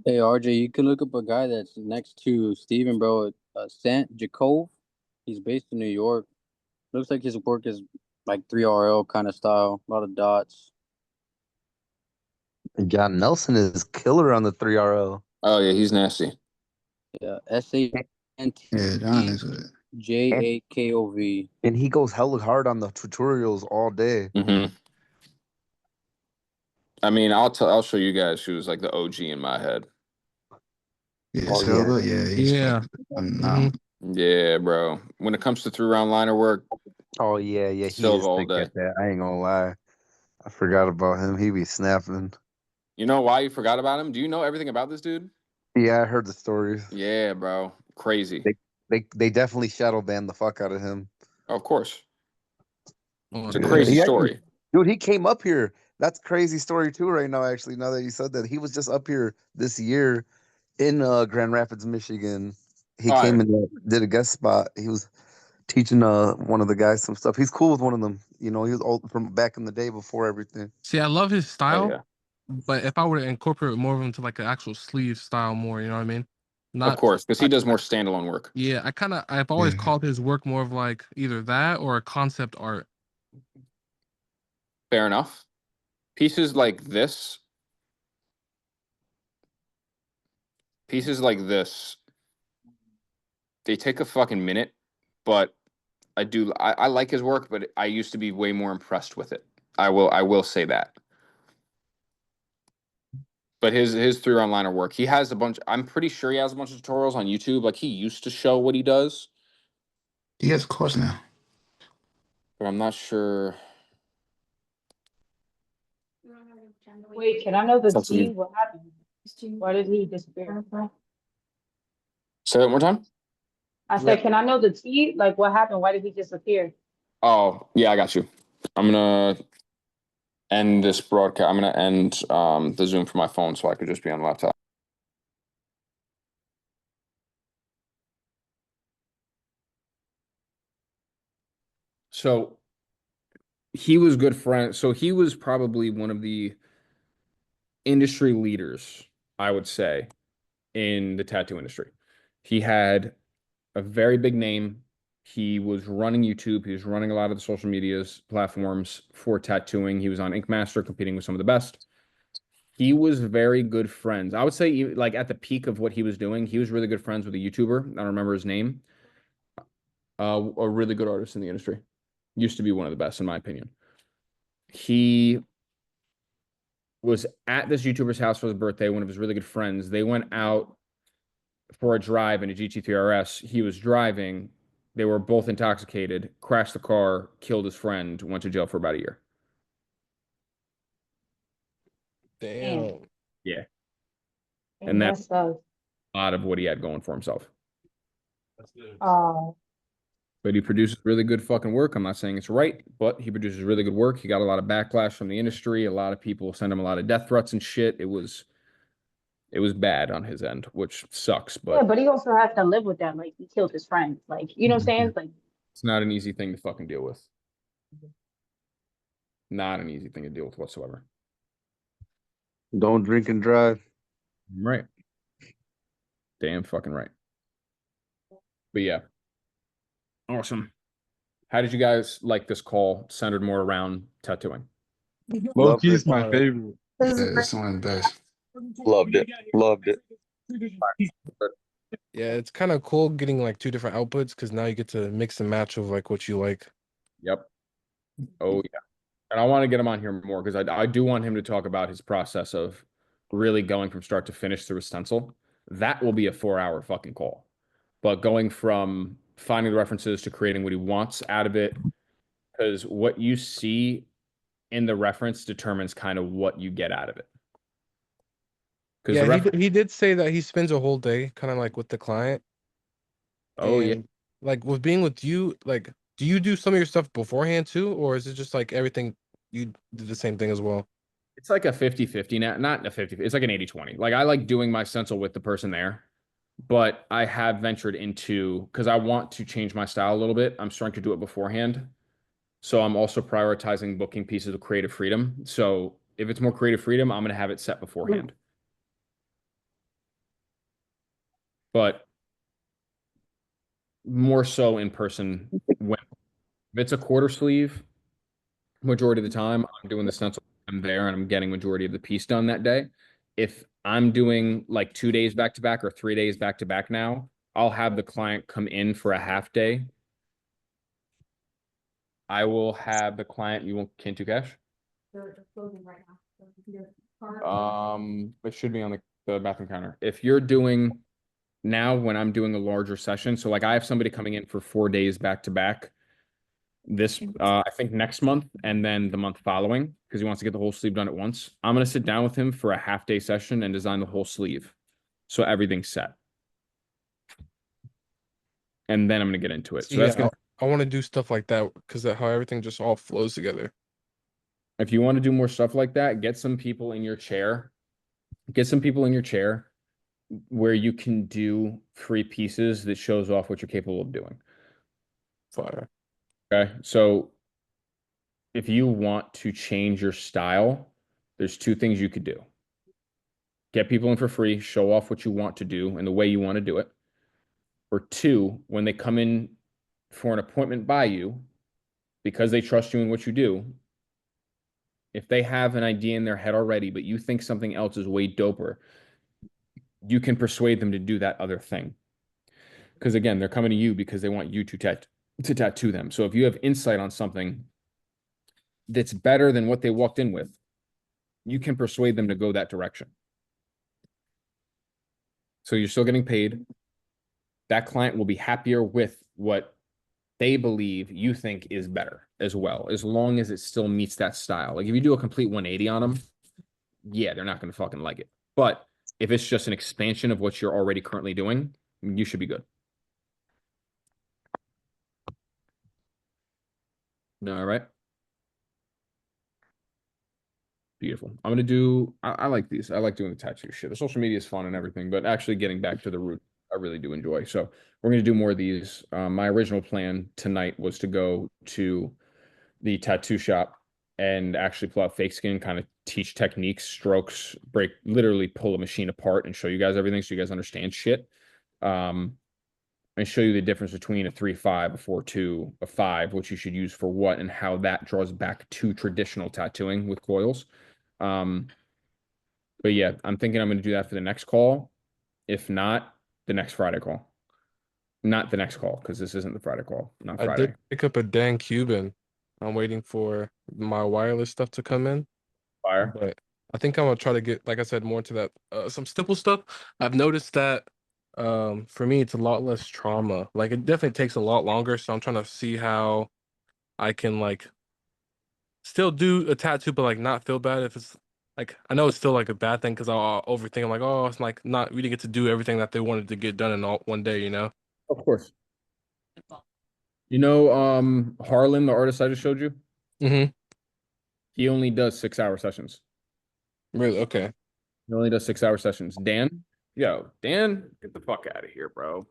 Hey RJ, you can look up a guy that's next to Steven, bro. Sant Jacove. He's based in New York. Looks like his work is like 3RL kind of style. A lot of dots. John Nelson is killer on the 3RL. Oh yeah, he's nasty. Yeah, Yeah, John is good. SANTJAKOV. And he goes hella hard on the tutorials all day. Mm-hmm. I mean, I'll show you guys who's like the OG in my head. Yeah, Oh, Silva. Yeah, he's Yeah. phenomenal. Yeah, bro. When it comes to 3-round liner work, Oh yeah, he Silva is all thick day. at that. I ain't gonna lie. I forgot about him. He be snapping. You know why you forgot about him? Do you know everything about this dude? Yeah, I heard the stories. Yeah, bro. Crazy. They definitely shadow banned the fuck out of him. Of course. Oh, It's a yeah. crazy He actually- story. Dude, he came up here. That's a crazy story too right now, actually, now that you said that. He was just up here this year in Grand Rapids, Michigan. He All came right. and did a guest spot. He was teaching one of the guys some stuff. He's cool with one of them. You know, he was old from back in the day before everything. See, I love his Oh style, yeah. but if I were to incorporate more of him to like an actual sleeve style more, you know what I mean? Of course, because he does more standalone work. Yeah, I've always Yeah. called his work more of like either that or a concept art. Fair enough. Pieces like this. Pieces like this. They take a fucking minute, but I like his work, but I used to be way more impressed with it. I will say that. But his 3-round liner work, he has a bunch. I'm pretty sure he has a bunch of tutorials on YouTube. Like he used to show what he does, He has a course now. but I'm not sure. Wait, can I know the Sounds T? good. What happened? Why did he disappear? Say that one more time. I said, can I know the T? Like, what happened? Why did he disappear? Oh yeah, I got you. I'm gonna end this broadcast. I'm gonna end the Zoom for my phone so I could just be on the laptop. So he was good friend. So he was probably one of the industry leaders, I would say, in the tattoo industry. He had a very big name. He was running YouTube. He was running a lot of the social medias platforms for tattooing. He was on Ink Master competing with some of the best. He was very good friends. I would say, like at the peak of what he was doing, he was really good friends with a YouTuber. I don't remember his name. A really good artist in the industry. Used to be one of the best, in my opinion. He was at this YouTuber's house for his birthday, one of his really good friends. They went out for a drive in a GT3 RS. He was driving. They were both intoxicated, crashed the car, killed his friend, went to jail for about a year. Damn. Yeah. And that's that's a lot of what he had going for himself. oh, But he produces really good fucking work. I'm not saying it's right, but he produces really good work. He got a lot of backlash from the industry. A lot of people sent him a lot of death threats and shit. It was bad on his end, which sucks, yeah, but but he also has to live with that. Like, he killed his friend. Like, you know what I'm saying? Like, it's not an easy thing to fucking deal with. Not an easy thing to deal with whatsoever. Don't drink and drive. Right. Damn fucking right. But yeah. Awesome. How did you guys like this call centered more around tattooing? Low Loved key it. is my favorite. Yeah, it's one of the best. Loved it. Loved it. Yeah, it's kind of cool getting like two different outputs because now you get to mix and match of like what you like. Yep. Oh yeah. And I want to get him on here more because I do want him to talk about his process of really going from start to finish through a stencil. That will be a 4-hour fucking call. But going from finding the references to creating what he wants out of it, because what you see in the reference determines kind of what you get out of it. Because Yeah, the he did say that he spends a whole day kind of like with the client. Oh yeah. And like with being with you, like, do you do some of your stuff beforehand too, or is it just like everything you do the same thing as well? It's like a 50-50 now, not a 50, it's like an 80-20. Like I like doing my stencil with the person there, but I have ventured into, because I want to change my style a little bit. I'm starting to do it beforehand. So I'm also prioritizing booking pieces of creative freedom. So if it's more creative freedom, I'm going to have it set beforehand. But more so in person. When if it's a quarter sleeve, majority of the time I'm doing the stencil. I'm there and I'm getting majority of the piece done that day. If I'm doing like 2 days back to back or 3 days back to back now, I'll have the client come in for a half day. I will have the client, you want Kintu Cash? They're closing right now. So your card- It should be on the bathroom counter. If you're doing now when I'm doing a larger session, so like I have somebody coming in for 4 days back to back this I think next month and then the month following because he wants to get the whole sleeve done at once. I'm going to sit down with him for a half day session and design the whole sleeve. So everything's set. And then I'm going to get into it. So that's gonna, I want to do stuff like that because how everything just all flows together. if you want to do more stuff like that, get some people in your chair. Get some people in your chair where you can do free pieces that shows off what you're capable of doing. Fire. Okay. So if you want to change your style, there's 2 things you could do. Get people in for free, show off what you want to do and the way you want to do it. Or 2, when they come in for an appointment by you, because they trust you in what you do, if they have an idea in their head already, but you think something else is way doper, you can persuade them to do that other thing. Because again, they're coming to you because they want you to tattoo them. So if you have insight on something that's better than what they walked in with, you can persuade them to go that direction. So you're still getting paid. That client will be happier with what they believe you think is better as well, as long as it still meets that style. Like if you do a complete 180 on them, yeah, they're not going to fucking like it. But if it's just an expansion of what you're already currently doing, you should be good. All right. Beautiful. I'm going to do, I like these. I like doing the tattoo shit. The social media is fun and everything, but actually getting back to the root, I really do enjoy. So we're going to do more of these. My original plan tonight was to go to the tattoo shop and actually pull out fake skin, kind of teach techniques, strokes, literally pull a machine apart and show you guys everything so you guys understand shit. And show you the difference between a 3-5, a 4-2, a 5, what you should use for what, and how that draws back to traditional tattooing with coils. But yeah, I'm thinking I'm going to do that for the next call. If not, the next Friday call. Not the next call, because this isn't the Friday call. Not Friday. I did pick up a Dan Cuban. I'm waiting for my wireless stuff to come in. Fire. But I think I'm gonna try to get, like I said, more into that some stipple stuff. I've noticed that for me it's a lot less trauma. Like it definitely takes a lot longer. So I'm trying to see how I can like still do a tattoo, but like not feel bad if it's like I know it's still like a bad thing because I'll overthink. I'm like, oh, it's like not really get to do everything that they wanted to get done in all one day, you know? Of course. You know, Harlan, the artist I just showed you, Mm-hmm. he only does 6-hour sessions. Really? Okay. He only does 6-hour sessions. Dan, Dan, get the fuck out of here, bro.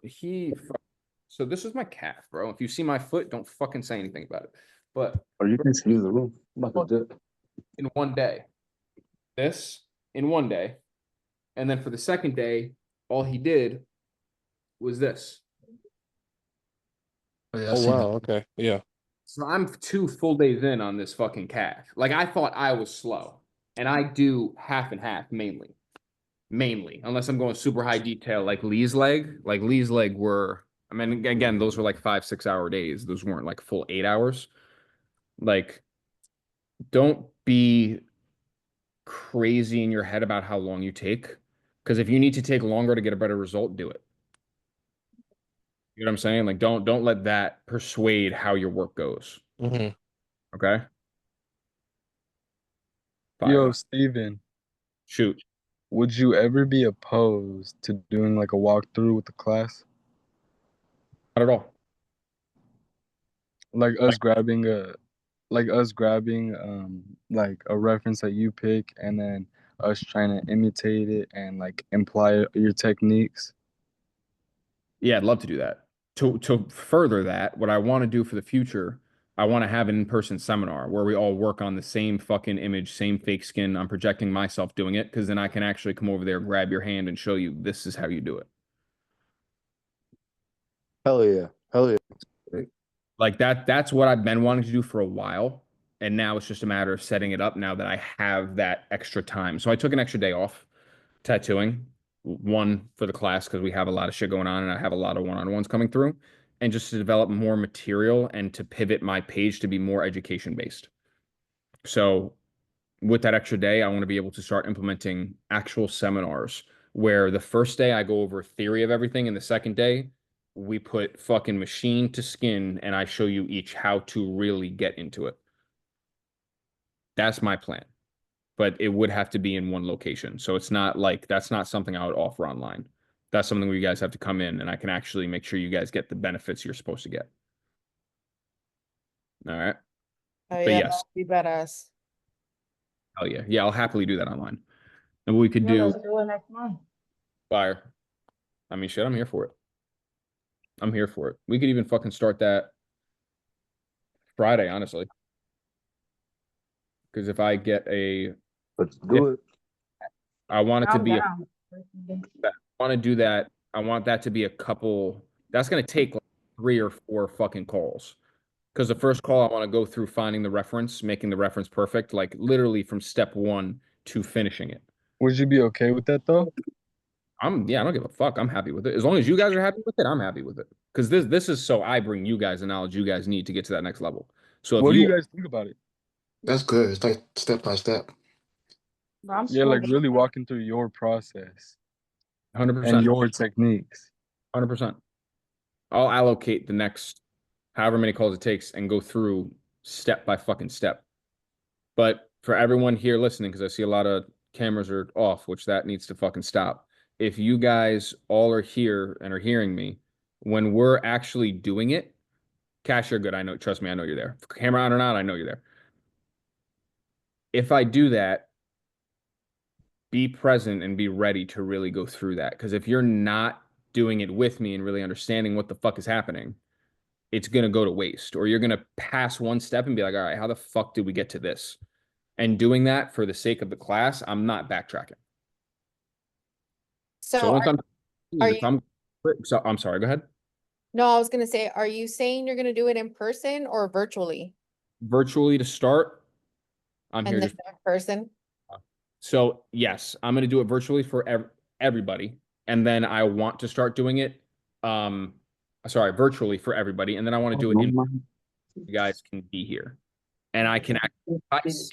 So this is my calf, bro. If you see my foot, don't fucking say anything about it. But Or you can just use the room. I'm about to do it. in one day, this in one day, and then for the second day, all he did was this. Oh, yeah, I Oh seen wow. that. Okay. Yeah. So I'm 2 full days in on this fucking calf. Like I thought I was slow, and I do half and half mainly, unless I'm going super high detail like Lee's leg. Like Lee's leg were, I mean, again, those were like 5-6 hour days. Those weren't like full 8 hours. Like, don't be crazy in your head about how long you take. Because if you need to take longer to get a better result, do it. You know what I'm saying? Like, don't let that persuade how your work goes. Mm-hmm. Okay. Yo, Fire. Steven, Shoot. would you ever be opposed to doing like a walkthrough with the class? Not at all. Like us grabbing like a reference that you pick and then us trying to imitate it and like imply your techniques. Yeah, I'd love to do that. To further that, what I want to do for the future, I want to have an in-person seminar where we all work on the same fucking image, same fake skin. I'm projecting myself doing it because then I can actually come over there, grab your hand, and show you this is how you do it. Hell yeah. Hell yeah. Like that's what I've been wanting to do for a while. And now it's just a matter of setting it up now that I have that extra time. So I took an extra day off tattooing, one for the class because we have a lot of shit going on and I have a lot of one-on-ones coming through, and just to develop more material and to pivot my page to be more education based. So with that extra day, I want to be able to start implementing actual seminars where the first day I go over theory of everything and the second day we put fucking machine to skin and I show you each how to really get into it. That's my plan. But it would have to be in one location. So it's not like that's not something I would offer online. That's something where you guys have to come in and I can actually make sure you guys get the benefits you're supposed to get. All right. Oh But yeah, yes. that'd be badass. Oh yeah. Yeah, I'll happily do that online. And what we could Yeah, do let's do it next month. fire. I mean shit, I'm here for it. I'm here for it. We could even fucking start that Friday, honestly. Because if I get Let's do it. I want it to I'm be down. I want to do that. I want that to be a couple. That's going to take like 3 or 4 fucking calls. Because the first call, I want to go through finding the reference, making the reference perfect, like literally from step 1 to finishing it. Would you be okay with that though? Yeah, I don't give a fuck. I'm happy with it. As long as you guys are happy with it, I'm happy with it. Because this is so I bring you guys the knowledge you guys need to get to that next level. So if What do you guys think about it? That's good. It's like step by step. I'm Yeah, still like really walking through your process 100%, and your techniques. 100%. I'll allocate the next however many calls it takes and go through step by fucking step. But for everyone here listening, because I see a lot of cameras are off, which that needs to fucking stop. If you guys all are here and are hearing me, when we're actually doing it, Cash, you're good. I know, trust me, I know you're there. Camera on or not, I know you're there. If I do that, be present and be ready to really go through that. Because if you're not doing it with me and really understanding what the fuck is happening, it's going to go to waste. Or you're going to pass one step and be like, all right, how the fuck did we get to this? And doing that for the sake of the class, I'm not backtracking. So once are you, I'm sorry, go ahead. no, I was gonna say, are you saying you're gonna do it in person or virtually? Virtually to start, I'm here And then just in person? so yes, I'm gonna do it virtually for everybody, and then I want to start doing it, virtually for everybody, and then I want to do it in you guys can be here, and I can actually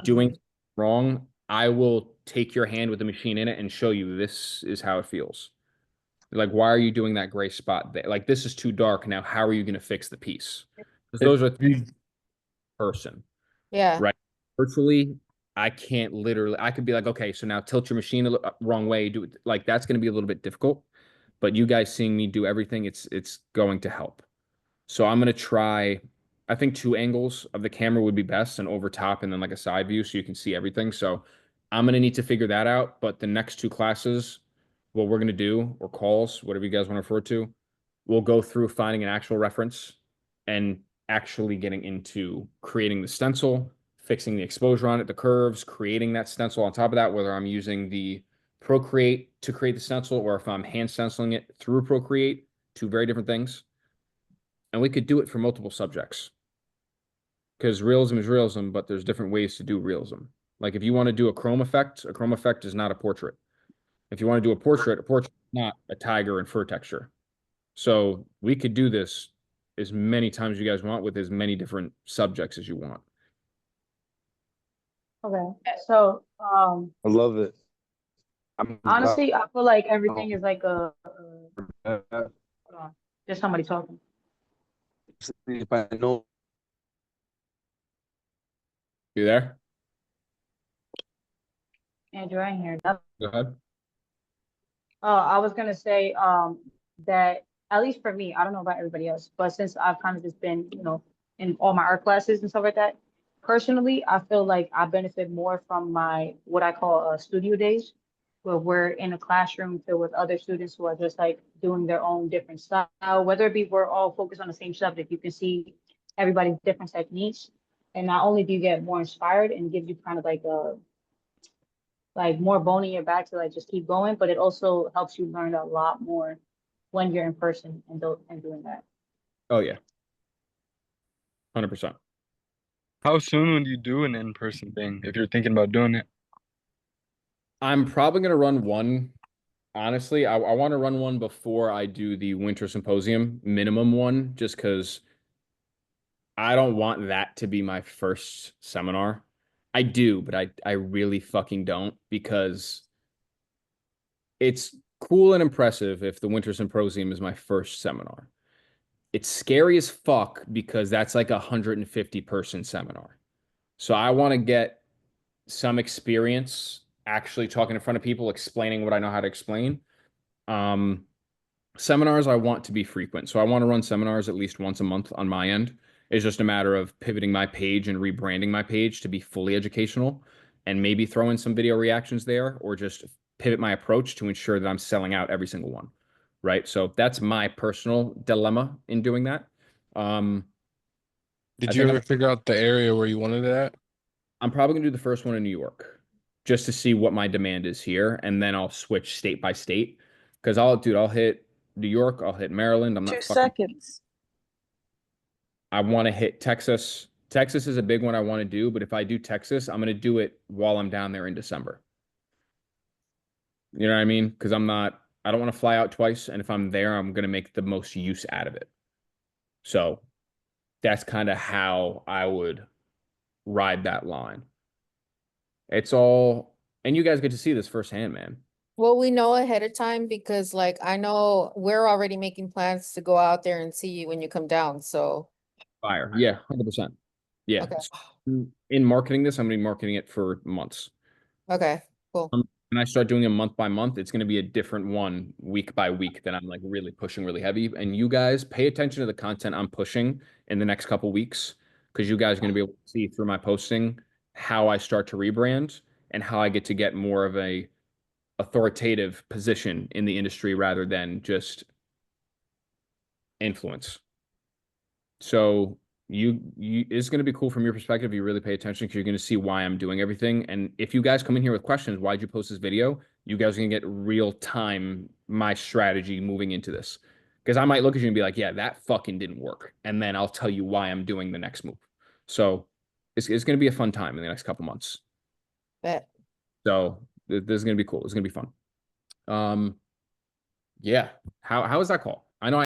doing wrong. I will take your hand with the machine in it and show you this is how it feels. Like, why are you doing that gray spot there? Like, this is too dark. Now, how are you going to fix the piece? Because those are person. Yeah. Right. Virtually, I can't literally, I could be like, okay, so now tilt your machine a wrong way. Do it like that's going to be a little bit difficult. But you guys seeing me do everything, it's going to help. So I'm going to try, I think 2 angles of the camera would be best, and over top and then like a side view so you can see everything. So I'm going to need to figure that out. But the next 2 classes, what we're going to do, or calls, whatever you guys want to refer to, we'll go through finding an actual reference and actually getting into creating the stencil, fixing the exposure on it, the curves, creating that stencil on top of that, whether I'm using the Procreate to create the stencil or if I'm hand stenciling it through Procreate, 2 very different things. And we could do it for multiple subjects. Because realism is realism, but there's different ways to do realism. Like if you want to do a chrome effect is not a portrait. If you want to do a portrait is not a tiger and fur texture. So we could do this as many times as you guys want with as many different subjects as you want. Okay, so, I love it. honestly, I feel like everything is like hold on, there's somebody talking. If I know You there? Andrew, I ain't hear. Go ahead. I was gonna say, that at least for me, I don't know about everybody else, but since I've kind of just been, in all my art classes and stuff like that, personally, I feel like I benefit more from my, what I call, studio days, where we're in a classroom filled with other students who are just like doing their own different style, whether it be we're all focused on the same subject, you can see everybody's different techniques. And not only do you get more inspired and gives you kind of like more bone in your back to like just keep going, but it also helps you learn a lot more when you're in person and doing that. Oh yeah. 100%. How soon would you do an in-person thing if you're thinking about doing it? I'm probably gonna run one. Honestly, I want to run one before I do the winter symposium, minimum one, just because I don't want that to be my first seminar. I do, but I really fucking don't, because it's cool and impressive if the winter symposium is my first seminar. It's scary as fuck because that's like 150 person seminar. So I want to get some experience actually talking in front of people, explaining what I know how to explain. Seminars I want to be frequent. So I want to run seminars at least once a month on my end. It's just a matter of pivoting my page and rebranding my page to be fully educational, and maybe throw in some video reactions there, or just pivot my approach to ensure that I'm selling out every single one. Right. So that's my personal dilemma in doing that. Did you ever figure out the area where you wanted it at? I'm probably gonna do the first one in New York, just to see what my demand is here, and then I'll switch state by state. Because I'll hit New York, I'll hit Maryland. I'm not 2 fucking. seconds. I want to hit Texas. Texas is a big one I want to do, but if I do Texas, I'm going to do it while I'm down there in December. You know what I mean? Because I don't want to fly out twice, and if I'm there, I'm going to make the most use out of it. So that's kind of how I would ride that line. It's all, and you guys get to see this firsthand, man. Well, we know ahead of time because like I know we're already making plans to go out there and see you when you come down. So Fire. Yeah, 100%. Yeah. Okay. So in marketing this, I'm going to be marketing it for months. okay, cool. When I start doing a month by month, it's going to be a different one week by week that I'm like really pushing really heavy. And you guys pay attention to the content I'm pushing in the next couple weeks, because you guys are going to be able to see through my posting how I start to rebrand and how I get to get more of a authoritative position in the industry rather than just influence. So it's going to be cool from your perspective. You really pay attention because you're going to see why I'm doing everything. And if you guys come in here with questions, why'd you post this video? You guys are going to get real time my strategy moving into this. Because I might look at you and be like, yeah, that fucking didn't work. And then I'll tell you why I'm doing the next move. So it's going to be a fun time in the next couple months. Bet. So this is going to be cool. It's going to be fun. Yeah. How is that call? I know